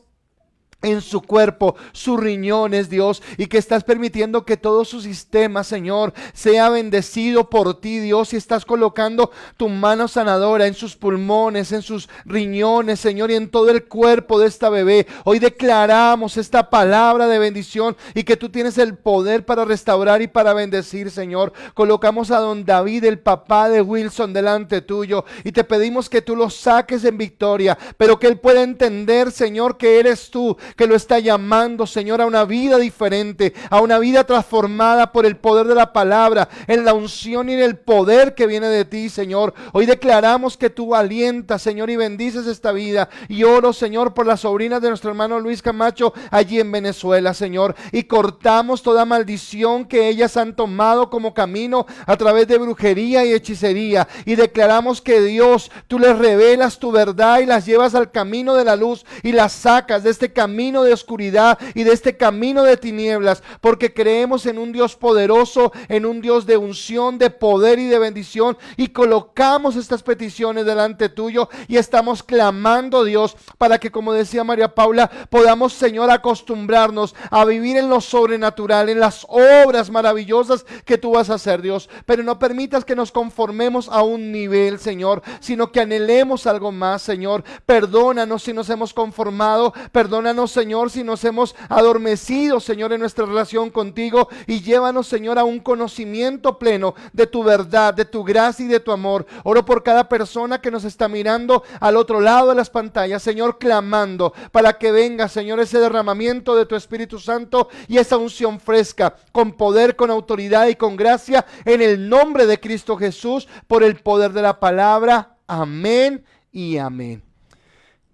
en su cuerpo, sus riñones, Dios, y que estás permitiendo que todo su sistema, Señor, sea bendecido por ti, Dios, y estás colocando tu mano sanadora en sus pulmones, en sus riñones, Señor, y en todo el cuerpo de esta bebé. Hoy declaramos esta palabra de bendición y que tú tienes el poder para restaurar y para bendecir, Señor. Colocamos a don David, el papá de Wilson, delante tuyo, y te pedimos que tú lo saques en victoria, pero que él pueda entender, Señor, que eres tú, que lo está llamando, Señor, a una vida diferente, a una vida transformada por el poder de la palabra, en la unción y en el poder que viene de ti, Señor. Hoy declaramos que tú alientas, Señor, y bendices esta vida. Y oro, Señor, por las sobrinas de nuestro hermano Luis Camacho allí en Venezuela, Señor, y cortamos toda maldición que ellas han tomado como camino a través de brujería y hechicería, y declaramos que, Dios, tú les revelas tu verdad y las llevas al camino de la luz y las sacas de este camino camino de oscuridad y de este camino de tinieblas, porque creemos en un Dios poderoso, en un Dios de unción, de poder y de bendición, y colocamos estas peticiones delante tuyo y estamos clamando, Dios, para que, como decía María Paula, podamos, Señor, acostumbrarnos a vivir en lo sobrenatural, en las obras maravillosas que tú vas a hacer, Dios. Pero no permitas que nos conformemos a un nivel, Señor, sino que anhelemos algo más, Señor. Perdónanos si nos hemos conformado, perdónanos, Señor, si nos hemos adormecido, Señor, en nuestra relación contigo, y llévanos, Señor, a un conocimiento pleno de tu verdad, de tu gracia y de tu amor. Oro por cada persona que nos está mirando al otro lado de las pantallas, Señor, clamando para que venga, Señor, ese derramamiento de tu Espíritu Santo y esa unción fresca, con poder, con autoridad y con gracia, en el nombre de Cristo Jesús, por el poder de la palabra. Amén y amén.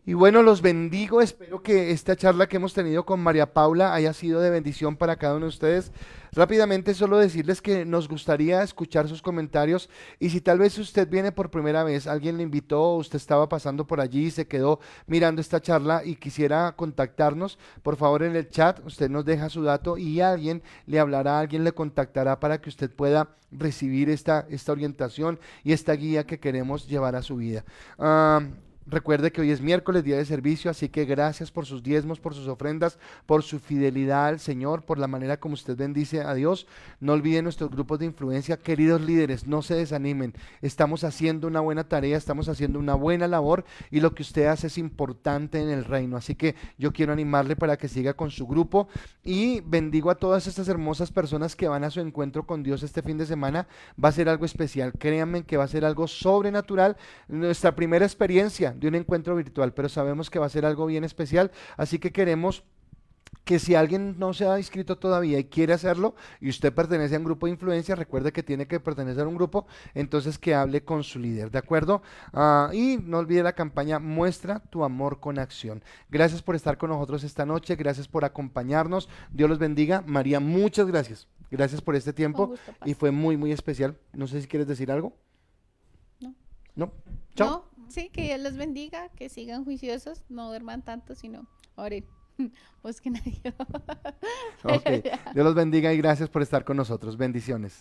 Y bueno, los bendigo. Espero que esta charla que hemos tenido con María Paula haya sido de bendición para cada uno de ustedes. Rápidamente solo decirles que nos gustaría escuchar sus comentarios, y si tal vez usted viene por primera vez, alguien le invitó, usted estaba pasando por allí y se quedó mirando esta charla y quisiera contactarnos, por favor en el chat usted nos deja su dato y alguien le hablará, alguien le contactará para que usted pueda recibir esta orientación y esta guía que queremos llevar a su vida. Recuerde que hoy es miércoles, día de servicio, así que gracias por sus diezmos, por sus ofrendas, por su fidelidad al Señor, por la manera como usted bendice a Dios. No olviden nuestros grupos de influencia. Queridos líderes, no se desanimen. Estamos haciendo una buena tarea, estamos haciendo una buena labor, y lo que usted hace es importante en el reino. Así que yo quiero animarle para que siga con su grupo, y bendigo a todas estas hermosas personas que van a su encuentro con Dios este fin de semana. Va a ser algo especial, créanme que va a ser algo sobrenatural. Nuestra primera experiencia de un encuentro virtual, pero sabemos que va a ser algo bien especial, así que queremos que si alguien no se ha inscrito todavía y quiere hacerlo, y usted pertenece a un grupo de influencia, recuerde que tiene que pertenecer a un grupo, entonces que hable con su líder, ¿de acuerdo? Y no olvide la campaña Muestra tu amor con acción. Gracias por estar con nosotros esta noche, gracias por acompañarnos, Dios los bendiga. María, muchas gracias, gracias por este tiempo, gusto, y fue muy, muy especial. No sé si quieres decir algo. No. ¿No? Chao. No, sí, que Dios los bendiga, que sigan juiciosos, no duerman tanto, sino oren, busquen a Dios. Ok, Dios los bendiga y gracias por estar con nosotros. Bendiciones.